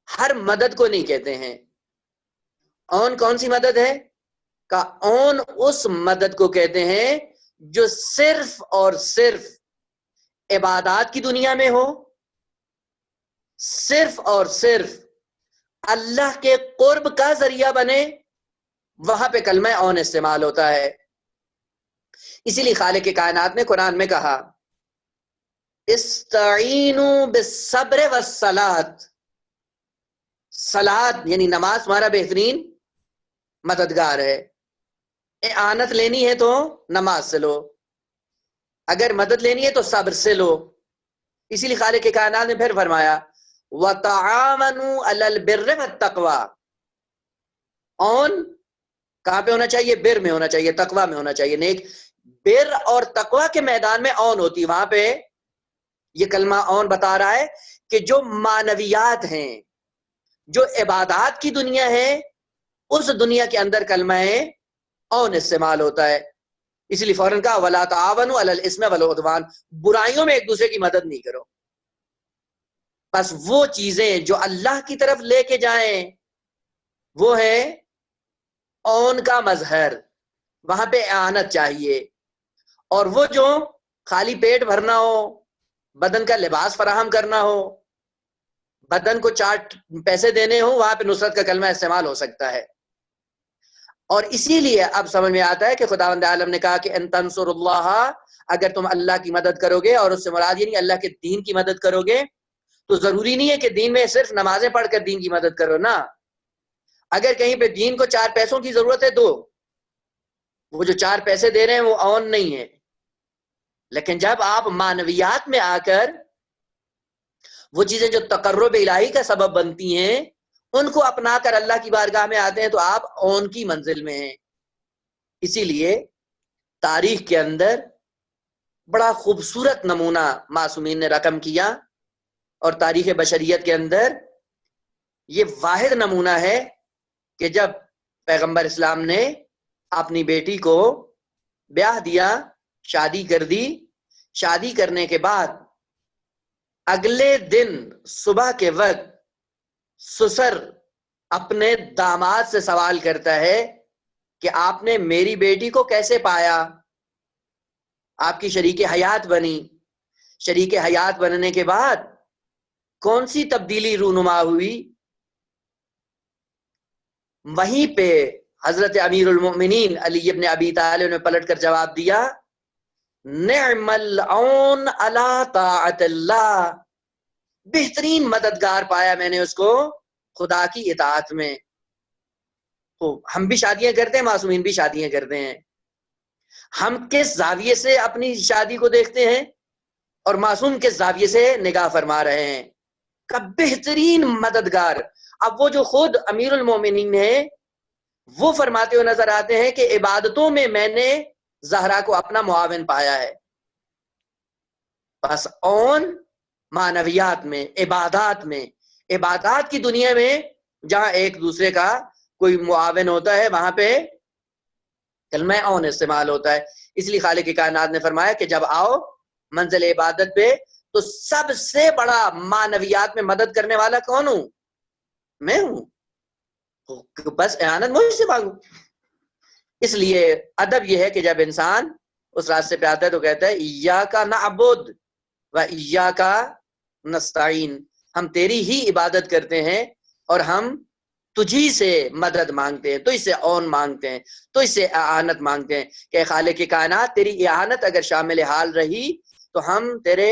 ہر مدد کو نہیں کہتے ہیں. اون کون سی مدد ہے؟ کہ اون اس مدد کو کہتے ہیں جو صرف اور صرف عبادات کی دنیا میں ہو، صرف اور صرف اللہ کے قرب کا ذریعہ بنے، وہاں پہ کلمہ اون استعمال ہوتا ہے. اسی لیے خالق کائنات نے قرآن میں کہا استعینوا بالصبر والصلاۃ، صلاۃ یعنی نماز تمہارا بہترین مددگار ہے. اعانت لینی ہے تو نماز سے لو، اگر مدد لینی ہے تو صبر سے لو. اسی لیے خالق کائنات نے پھر فرمایا وَتَعَاوَنُوا عَلَى الْبِرِّ وَالتَّقْوَى. اون کہاں پہ ہونا چاہیے؟ بر میں ہونا چاہیے، تقوی میں ہونا چاہیے. نیک بر اور تقوی کے میدان میں اون ہوتی، وہاں پہ یہ کلمہ اون بتا رہا ہے کہ جو معنویات ہیں، جو عبادات کی دنیا ہے، اس دنیا کے اندر کلمہ اون استعمال ہوتا ہے. اس لیے فوراً کہا وَلَا تَعَاوَنُوا عَلَى الْإِثْمِ وَالْعُدْوَانِ، برائیوں میں ایک دوسرے کی مدد نہیں کرو. بس وہ چیزیں جو اللہ کی طرف لے کے جائیں وہ ہے اون کا مظہر، وہاں پہ اعانت چاہیے. اور وہ جو خالی پیٹ بھرنا ہو، بدن کا لباس فراہم کرنا ہو، بدن کو 4 پیسے دینے ہو، وہاں پہ نصرت کا کلمہ استعمال ہو سکتا ہے. اور اسی لیے اب سمجھ میں آتا ہے کہ خداوند عالم نے کہا کہ ان تنصر اللہ، اگر تم اللہ کی مدد کرو گے، اور اس سے مراد یہ نہیں اللہ کے دین کی مدد کرو گے، تو ضروری نہیں ہے کہ دین میں صرف نمازیں پڑھ کر دین کی مدد کرو نا. اگر کہیں پہ دین کو 4 پیسوں کی ضرورت ہے تو وہ جو 4 پیسے دے رہے ہیں وہ اون نہیں ہے. لیکن جب آپ معنویات میں آ کر وہ چیزیں جو تقرب الہی کا سبب بنتی ہیں ان کو اپنا کر اللہ کی بارگاہ میں آتے ہیں تو آپ اون کی منزل میں ہیں. اسی لیے تاریخ کے اندر بڑا خوبصورت نمونہ معصومین نے رقم کیا، اور تاریخ بشریت کے اندر یہ واحد نمونہ ہے کہ جب پیغمبر اسلام نے اپنی بیٹی کو بیاہ دیا، شادی کر دی، شادی کرنے کے بعد اگلے دن صبح کے وقت سسر اپنے داماد سے سوال کرتا ہے کہ آپ نے میری بیٹی کو کیسے پایا؟ آپ کی شریک حیات بنی، شریک حیات بننے کے بعد کون سی تبدیلی رونما ہوئی؟ وہیں پہ حضرت امیر المؤمنین علی ابن ابی طالب نے پلٹ کر جواب دیا نعم العون علی طاعت اللہ، بہترین مددگار پایا میں نے اس کو خدا کی اطاعت میں۔ تو ہم بھی شادیاں کرتے ہیں، معصومین بھی شادیاں کرتے ہیں، ہم کس زاویے سے اپنی شادی کو دیکھتے ہیں اور معصوم کس زاویے سے نگاہ فرما رہے ہیں کا بہترین مددگار۔ اب وہ جو خود امیر المومنین ہے وہ فرماتے ہوئے نظر آتے ہیں کہ عبادتوں میں میں نے زہرا کو اپنا معاون پایا ہے۔ بس اون معنویات میں، عبادات میں، عبادات کی دنیا میں جہاں ایک دوسرے کا کوئی معاون ہوتا ہے وہاں پہ کلمہ اون استعمال ہوتا ہے۔ اس لیے خالق کائنات نے فرمایا کہ جب آؤ منزل عبادت پہ تو سب سے بڑا معنویات میں مدد کرنے والا کون ہوں؟ میں ہوں، بس اعانت مجھ سے مانگو۔ اس لیے ادب یہ ہے کہ جب انسان اس راستے پہ آتا ہے تو کہتا ہے ایاک نعبد و ایاک نستعین، ہم تیری ہی عبادت کرتے ہیں اور ہم تجھی سے مدد مانگتے ہیں، تو اس سے اون مانگتے ہیں، تو اس سے اعانت مانگتے ہیں کہ خالق کائنات تیری اعانت اگر شامل حال رہی تو ہم تیرے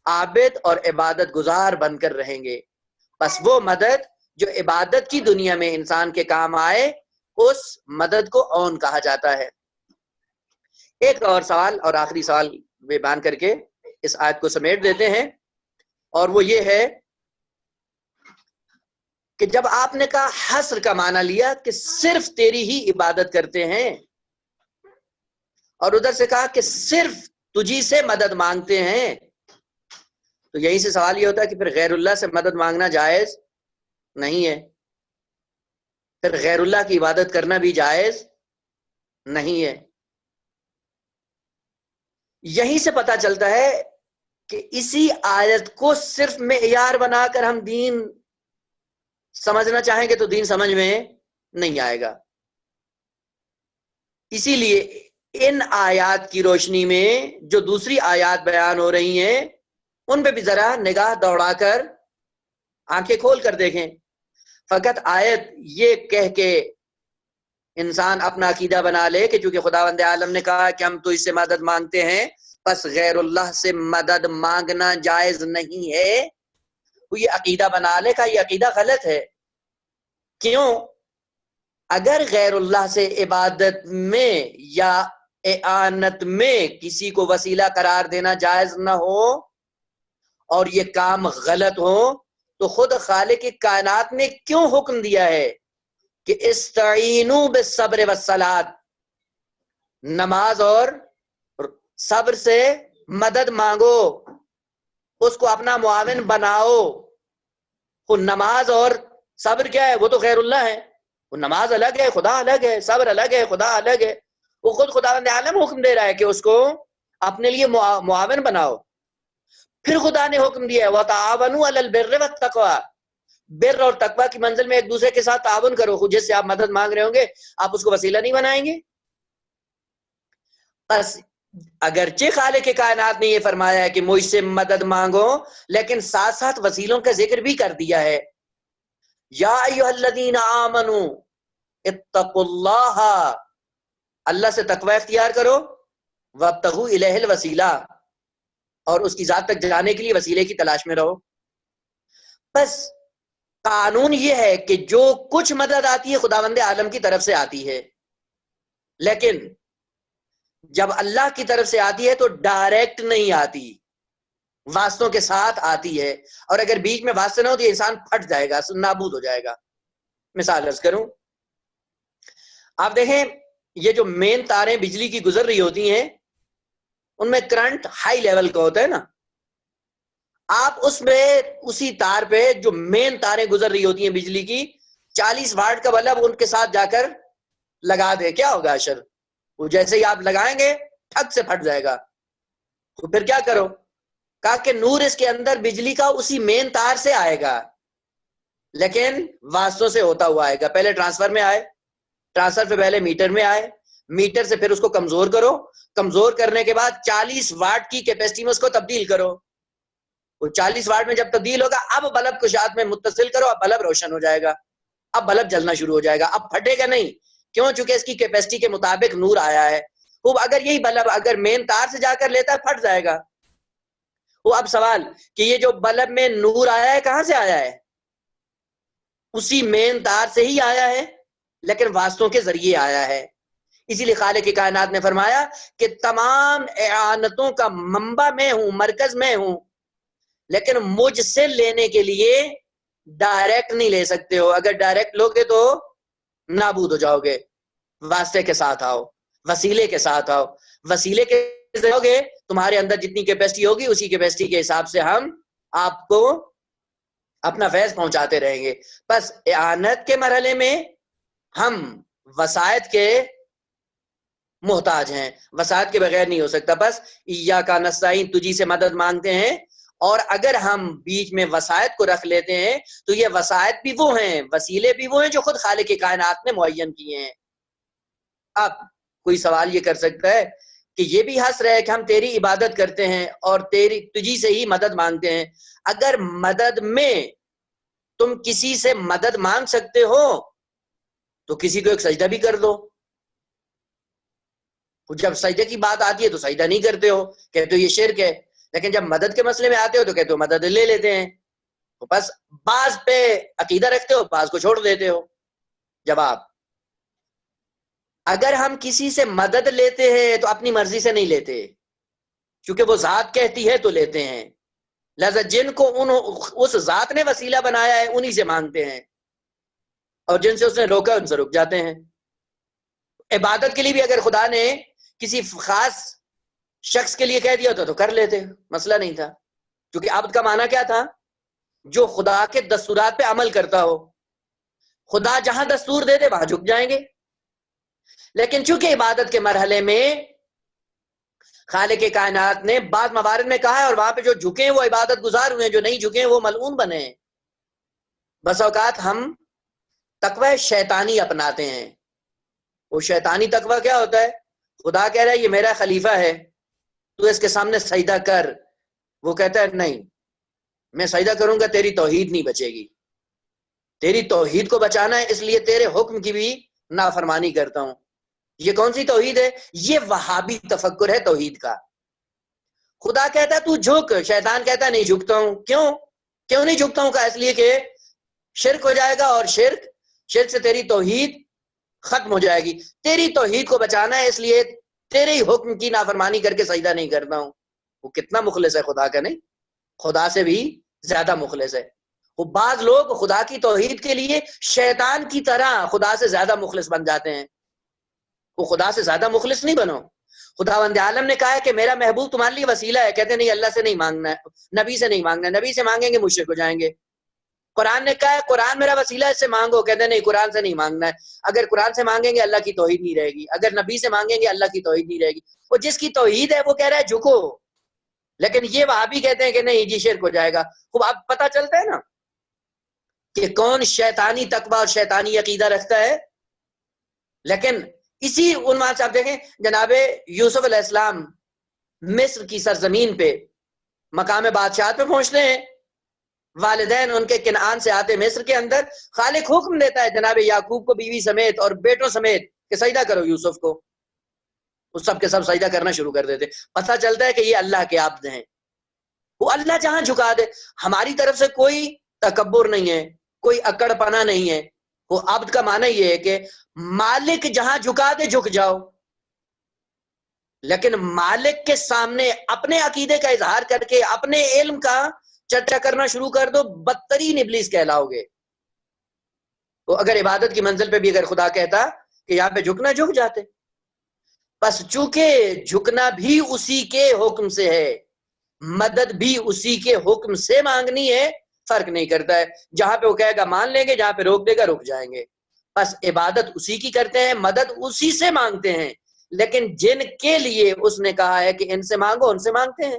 عابد اور عبادت گزار بن کر رہیں گے۔ بس وہ مدد جو عبادت کی دنیا میں انسان کے کام آئے اس مدد کو اون کہا جاتا ہے۔ ایک اور سوال اور آخری سوال بیان کر کے اس آیت کو سمیٹ دیتے ہیں، اور وہ یہ ہے کہ جب آپ نے کہا حصر کا معنی لیا کہ صرف تیری ہی عبادت کرتے ہیں، اور ادھر سے کہا کہ صرف تجھی سے مدد مانگتے ہیں، تو یہیں سے سوال یہ ہوتا ہے کہ پھر غیر اللہ سے مدد مانگنا جائز نہیں ہے، پھر غیر اللہ کی عبادت کرنا بھی جائز نہیں ہے۔ یہیں سے پتہ چلتا ہے کہ اسی آیت کو صرف معیار بنا کر ہم دین سمجھنا چاہیں گے تو دین سمجھ میں نہیں آئے گا۔ اسی لیے ان آیات کی روشنی میں جو دوسری آیات بیان ہو رہی ہیں ان پہ بھی ذرا نگاہ دوڑا کر آنکھیں کھول کر دیکھیں۔ فقط آیت یہ کہہ کے انسان اپنا عقیدہ بنا لے کہ چونکہ خداوند عالم نے کہا کہ ہم تو اس سے مدد مانگتے ہیں بس غیر اللہ سے مدد مانگنا جائز نہیں ہے، وہ یہ عقیدہ بنا لے کا یہ عقیدہ غلط ہے۔ کیوں؟ اگر غیر اللہ سے عبادت میں یا اعانت میں کسی کو وسیلہ قرار دینا جائز نہ ہو اور یہ کام غلط ہو تو خود خالق کائنات نے کیوں حکم دیا ہے کہ استعینوا بالصبر والصلاۃ، نماز اور صبر سے مدد مانگو، اس کو اپنا معاون بناؤ۔ وہ نماز اور صبر کیا ہے؟ وہ تو غیر اللہ ہے، وہ نماز الگ ہے، خدا الگ ہے، صبر الگ ہے، خدا الگ ہے۔ وہ خود خداوند عالم حکم دے رہا ہے کہ اس کو اپنے لیے معاون بناؤ۔ پھر خدا نے حکم دیا ہے وَتَعَاوَنُوا عَلَى الْبِرِّ وَالتَّقْوَىٰ، بر اور تقوی کی منزل میں ایک دوسرے کے ساتھ تعاون کرو۔ خود جس سے آپ مدد مانگ رہے ہوں گے آپ اس کو وسیلہ نہیں بنائیں گے؟ بس اگرچہ خالق کائنات نے یہ فرمایا ہے کہ مجھ سے مدد مانگو، لیکن ساتھ ساتھ وسیلوں کا ذکر بھی کر دیا ہے۔ یا ایھا الذین آمنوا اتقوا اللہ، اللہ سے تقوی اختیار کرو، وابتغوا الیہ الوسیلہ، اور اس کی ذات تک جانے کے لیے وسیلے کی تلاش میں رہو۔ بس قانون یہ ہے کہ جو کچھ مدد آتی ہے خداوند عالم کی طرف سے آتی ہے، لیکن جب اللہ کی طرف سے آتی ہے تو ڈائریکٹ نہیں آتی، واسطوں کے ساتھ آتی ہے، اور اگر بیچ میں واسطے نہ ہو تو یہ انسان پھٹ جائے گا، نابود ہو جائے گا۔ مثال عرض کروں، آپ دیکھیں یہ جو مین تاریں بجلی کی گزر رہی ہوتی ہیں ان میں کرنٹ ہائی لیول کا ہوتا ہے نا، آپ اس میں اسی تار پہ جو مین تاریں گزر رہی ہوتی ہیں بجلی کی 40 واٹ کا بلب ان کے ساتھ جا کر لگا دے، کیا ہوگا اشر؟ وہ جیسے ہی آپ لگائیں گے ٹھک سے پھٹ جائے گا۔ تو پھر کیا کرو؟ کہا کہ نور اس کے اندر بجلی کا اسی مین تار سے آئے گا، لیکن واسطوں سے ہوتا ہوا آئے گا۔ پہلے ٹرانسفر میں آئے، ٹرانسفر سے پہلے میٹر میں آئے، میٹر سے پھر اس کو کمزور کرو، کمزور کرنے کے بعد 40 واٹ کی کیپیسٹی میں اس کو تبدیل کرو۔ وہ 40 واٹ میں جب تبدیل ہوگا اب بلب کو شاعت میں متصل کرو، اب بلب روشن ہو جائے گا، اب بلب جلنا شروع ہو جائے گا، اب پھٹے گا نہیں۔ کیوں؟ چونکہ اس کی کیپیسٹی کے مطابق نور آیا ہے۔ وہ اگر یہی بلب اگر مین تار سے جا کر لیتا ہے پھٹ جائے گا. وہ اب سوال کہ یہ جو بلب میں نور آیا ہے کہاں سے آیا ہے؟ اسی مین تار سے ہی آیا ہے، لیکن واسطوں کے ذریعے آیا ہے. اسی لیے خالق کائنات نے فرمایا کہ تمام اعانتوں کا منبع میں ہوں، مرکز میں ہوں، لیکن مجھ سے لینے کے لیے ڈائریکٹ نہیں لے سکتے ہو. اگر ڈائریکٹ لوگے تو نابود ہو جاؤ گے. واسطے کے ساتھ آؤ، وسیلے کے ساتھ آؤ. وسیلے کے ہو گے، تمہارے اندر جتنی کیپیسٹی ہوگی اسی کیپیسٹی کے حساب سے ہم آپ کو اپنا فیض پہنچاتے رہیں گے. بس اعانت کے مرحلے میں ہم وسائط کے محتاج ہیں، وسائط کے بغیر نہیں ہو سکتا. بس ایاک نستعین، تجھی سے مدد مانگتے ہیں. اور اگر ہم بیچ میں وسائط کو رکھ لیتے ہیں تو یہ وسائط بھی وہ ہیں، وسیلے بھی وہ ہیں جو خود خالق کائنات نے معین کیے ہیں. اب کوئی سوال یہ کر سکتا ہے کہ یہ بھی حسر ہے کہ ہم تیری عبادت کرتے ہیں اور تجھی سے ہی مدد مانگتے ہیں. اگر مدد میں تم کسی سے مدد مانگ سکتے ہو تو کسی کو ایک سجدہ بھی کر دو. جب سجدے کی بات آتی ہے تو سجدہ نہیں کرتے ہو، کہتے ہو یہ شرک ہے. لیکن جب مدد کے مسئلے میں آتے ہو تو کہتے ہو مدد لے لیتے ہیں. تو بس بعض پہ عقیدہ رکھتے ہو، بعض کو چھوڑ دیتے ہو. جواب، اگر ہم کسی سے مدد لیتے ہیں تو اپنی مرضی سے نہیں لیتے، کیونکہ وہ ذات کہتی ہے تو لیتے ہیں. لہذا جن کو اس ذات نے وسیلہ بنایا ہے انہی سے مانگتے ہیں، اور جن سے اس نے روکا ان سے رک جاتے ہیں. عبادت کے لیے بھی اگر خدا نے کسی خاص شخص کے لیے کہہ دیا ہوتا تو کر لیتے، مسئلہ نہیں تھا. کیونکہ عبد کا معنی کیا تھا؟ جو خدا کے دستورات پہ عمل کرتا ہو. خدا جہاں دستور دے دے وہاں جھک جائیں گے. لیکن چونکہ عبادت کے مرحلے میں خالق کائنات نے بعض موارد میں کہا ہے اور وہاں پہ جو جھکے وہ عبادت گزار ہوئے ہیں، جو نہیں جھکے وہ ملعون بنے ہیں. بس اوقات ہم تقوی شیطانی اپناتے ہیں. وہ شیطانی تقوی کیا ہوتا ہے؟ خدا کہہ رہا ہے یہ میرا خلیفہ ہے، تو اس کے سامنے سجدہ کر. وہ کہتا ہے نہیں، میں سجدہ کروں گا تیری توحید نہیں بچے گی. تیری توحید کو بچانا ہے، اس لیے تیرے حکم کی بھی نافرمانی کرتا ہوں. یہ کون سی توحید ہے؟ یہ وہابی تفکر ہے توحید کا. خدا کہتا ہے تو جھک، شیطان کہتا ہے نہیں جھکتا ہوں. کیوں نہیں جھکتا ہوں؟ کا اس لیے کہ شرک ہو جائے گا، اور شرک سے تیری توحید ختم ہو جائے گی. تیری توحید کو بچانا ہے، اس لیے تیرے ہی حکم کی نافرمانی کر کے سجدہ نہیں کرتا ہوں. وہ کتنا مخلص ہے خدا کا، نہیں؟ خدا سے بھی زیادہ مخلص ہے. وہ بعض لوگ خدا کی توحید کے لیے شیطان کی طرح خدا سے زیادہ مخلص بن جاتے ہیں. وہ خدا سے زیادہ مخلص نہیں بنو. خداوند عالم نے کہا ہے کہ میرا محبوب تمہارے لیے وسیلہ ہے. کہتے نہیں، اللہ سے نہیں مانگنا ہے، نبی سے نہیں مانگنا ہے. نبی سے مانگیں گے مشرک ہو جائیں گے. قرآن نے کہا ہے قرآن میرا وسیلہ ہے، اس سے مانگو. کہتے نہیں، قرآن سے نہیں مانگنا ہے. اگر قرآن سے مانگیں گے اللہ کی توحید نہیں رہے گی، اگر نبی سے مانگیں گے اللہ کی توحید نہیں رہے گی. وہ جس کی توحید ہے وہ کہہ رہا ہے جھکو. لیکن یہ وہابی کہتے ہیں کہ نہیں جی شرک ہو جائے گا. خوب اب پتہ چلتا ہے نا کہ کون شیطانی تقوی اور شیطانی عقیدہ رکھتا ہے. لیکن اسی عنوان سے آپ دیکھیں جناب یوسف علیہ السلام مصر کی سرزمین پہ مقام بادشاہت پہ پہنچتے ہیں. والدین ان کے کنعان سے آتے مصر کے اندر. خالق حکم دیتا ہے جناب یعقوب کو بیوی سمیت اور بیٹوں سمیت کہ سجدہ کرو یوسف کو. وہ سب کے سب سجدہ کرنا شروع کر دیتے. پتہ چلتا ہے کہ یہ اللہ کے عبد ہیں. وہ اللہ جہاں جھکا دے. ہماری طرف سے کوئی تکبر نہیں ہے، کوئی اکڑ پنا نہیں ہے. وہ عبد کا معنی یہ ہے کہ مالک جہاں جھکا دے جھک جاؤ، لیکن مالک کے سامنے اپنے عقیدے کا اظہار کر کے اپنے علم کا چرچا کرنا شروع کر دو، بدترین ابلیس کہلاؤ گے. تو اگر عبادت کی منزل پہ بھی اگر خدا کہتا کہ یہاں پہ جھکنا، جھک جاتے. بس چونکہ جھکنا بھی اسی کے حکم سے ہے، مدد بھی اسی کے حکم سے مانگنی ہے، فرق نہیں کرتا ہے. جہاں پہ وہ کہے گا مان لیں گے، جہاں پہ روک دے گا رک جائیں گے. بس عبادت اسی کی کرتے ہیں، مدد اسی سے مانگتے ہیں. لیکن جن کے لیے اس نے کہا ہے کہ ان سے مانگو، ان سے مانگتے ہیں.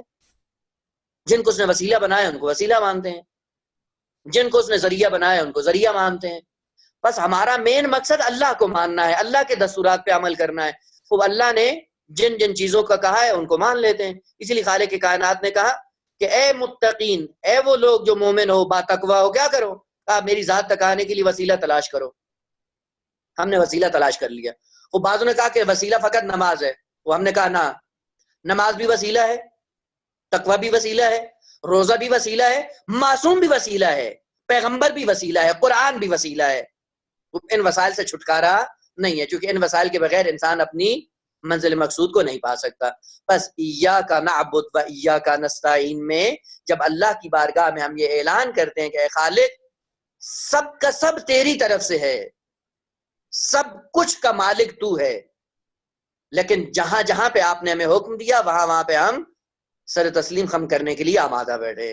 جن کو اس نے وسیلہ بنایا ان کو وسیلہ مانتے ہیں، جن کو اس نے ذریعہ بنایا ان کو ذریعہ مانتے ہیں. بس ہمارا مین مقصد اللہ کو ماننا ہے، اللہ کے دستورات پہ عمل کرنا ہے. وہ اللہ نے جن جن چیزوں کا کہا ہے ان کو مان لیتے ہیں. اسی لیے خالق کائنات نے کہا کہ اے متقین، اے وہ لوگ جو مومن ہو، با تقوی ہو، کیا کرو؟ کہا میری ذات تک آنے کے لیے وسیلہ تلاش کرو. ہم نے وسیلہ تلاش کر لیا. وہ بعضوں نے کہا کہ وسیلہ فقط نماز ہے. وہ ہم نے کہا نا، نماز بھی وسیلہ ہے، تقوی بھی وسیلہ ہے، روزہ بھی وسیلہ ہے، معصوم بھی وسیلہ ہے، پیغمبر بھی وسیلہ ہے، قرآن بھی وسیلہ ہے۔ ان وسائل سے چھٹکارا نہیں ہے، کیونکہ ان وسائل کے بغیر انسان اپنی منزل مقصود کو نہیں پا سکتا۔ بس ایاک نعبد و ایاک نستعین میں جب اللہ کی بارگاہ میں ہم یہ اعلان کرتے ہیں کہ اے خالق سب کا سب تیری طرف سے ہے، سب کچھ کا مالک تو ہے، لیکن جہاں جہاں پہ آپ نے ہمیں حکم دیا وہاں وہاں پہ ہم سر تسلیم خم کرنے کے لیے آمادہ بیٹھے۔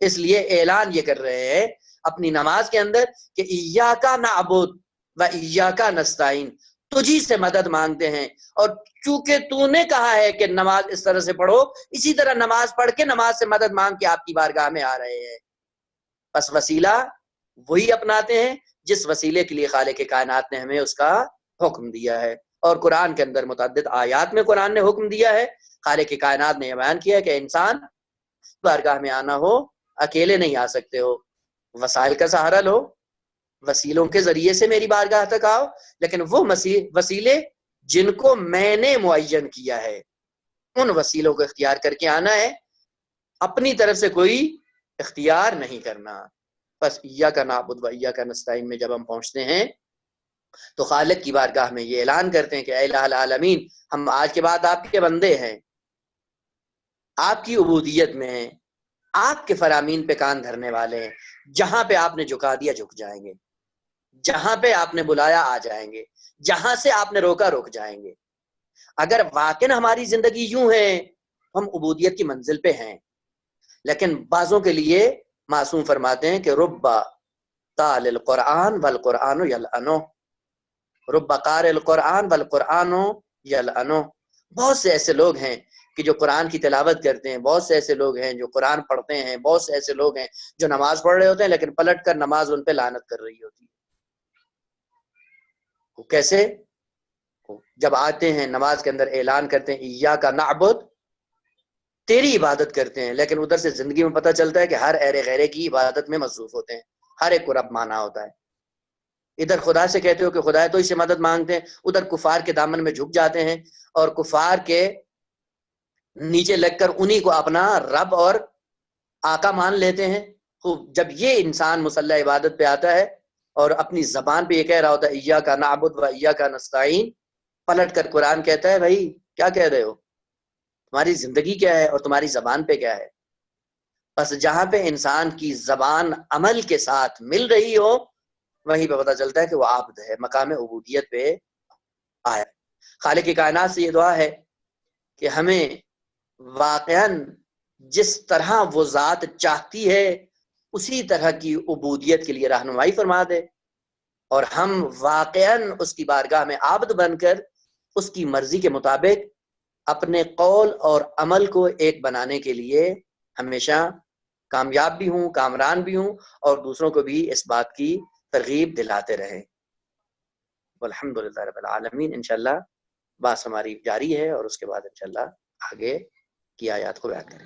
اس لیے اعلان یہ کر رہے ہیں اپنی نماز کے اندر کہ ایاک نعبد و ایاک نستعین، تجھی سے مدد مانگتے ہیں، اور چونکہ تو نے کہا ہے کہ نماز اس طرح سے پڑھو، اسی طرح نماز پڑھ کے نماز سے مدد مانگ کے آپ کی بارگاہ میں آ رہے ہیں۔ بس وسیلہ وہی اپناتے ہیں جس وسیلے کے لیے خالق کائنات نے ہمیں اس کا حکم دیا ہے، اور قرآن کے اندر متعدد آیات میں قرآن نے حکم دیا ہے، خالق کائنات نے یہ بیان کیا ہے کہ انسان بارگاہ میں آنا ہو اکیلے نہیں آ سکتے ہو، وسائل کا سہارا لو، وسیلوں کے ذریعے سے میری بارگاہ تک آؤ، لیکن وہ وسیلے جن کو میں نے معین کیا ہے ان وسیلوں کو اختیار کر کے آنا ہے، اپنی طرف سے کوئی اختیار نہیں کرنا۔ بس ایاک نعبد و ایاک نستعین میں جب ہم پہنچتے ہیں تو خالق کی بارگاہ میں یہ اعلان کرتے ہیں کہ اے الہ العالمین، ہم آج کے بعد آپ کے بندے ہیں، آپ کی عبودیت میں ہیں، آپ کے فرامین پہ کان دھرنے والے ہیں، جہاں پہ آپ نے جھکا دیا جھک جائیں گے، جہاں پہ آپ نے بلایا آ جائیں گے، جہاں سے آپ نے روکا رک جائیں گے۔ اگر واقعا ہماری زندگی یوں ہے ہم عبودیت کی منزل پہ ہیں، لیکن بعضوں کے لیے معصوم فرماتے ہیں کہ رب تال القرآن والقرآن یلعنہ، رب قار القرآن والقرآن یلعنہ، بہت سے ایسے لوگ ہیں کہ جو قرآن کی تلاوت کرتے ہیں، بہت سے ایسے لوگ ہیں جو قرآن پڑھتے ہیں، بہت سے ایسے لوگ ہیں جو نماز پڑھ رہے ہوتے ہیں لیکن پلٹ کر نماز ان پہ لعنت کر رہی ہوتی ہے۔ وہ کیسے؟ جب آتے ہیں نماز کے اندر اعلان کرتے ہیں ایاک نعبد، تیری عبادت کرتے ہیں، لیکن ادھر سے زندگی میں پتہ چلتا ہے کہ ہر ایرے غیرے کی عبادت میں مصروف ہوتے ہیں، ہر ایک کو رب مانا ہوتا ہے۔ ادھر خدا سے کہتے ہو کہ خدا ہے تو اس سے مدد مانگتے ہیں، ادھر کفار کے دامن میں جھک جاتے ہیں اور کفار کے نیچے لگ کر انہی کو اپنا رب اور آقا مان لیتے ہیں۔ جب یہ انسان مصلی عبادت پہ آتا ہے اور اپنی زبان پہ یہ کہہ رہا ہوتا ہے ایاک نعبد و ایاک نستعین، پلٹ کر قرآن کہتا ہے بھائی کیا کہہ رہے ہو، تمہاری زندگی کیا ہے اور تمہاری زبان پہ کیا ہے؟ بس جہاں پہ انسان کی زبان عمل کے ساتھ مل رہی ہو وہیں پہ پتہ چلتا ہے کہ وہ عابد ہے، مقام عبودیت پہ آیا۔ خالق کی کائنات سے یہ دعا ہے کہ ہمیں واقعاً جس طرح وہ ذات چاہتی ہے اسی طرح کی عبودیت کے لیے رہنمائی فرما دے، اور ہم واقعاً اس کی بارگاہ میں عابد بن کر اس کی مرضی کے مطابق اپنے قول اور عمل کو ایک بنانے کے لیے ہمیشہ کامیاب بھی ہوں، کامران بھی ہوں، اور دوسروں کو بھی اس بات کی ترغیب دلاتے رہیں۔ والحمدللہ رب العالمین۔ انشاءاللہ بات ہماری جاری ہے اور اس کے بعد انشاءاللہ آگے کی آیات کو بیان کریں۔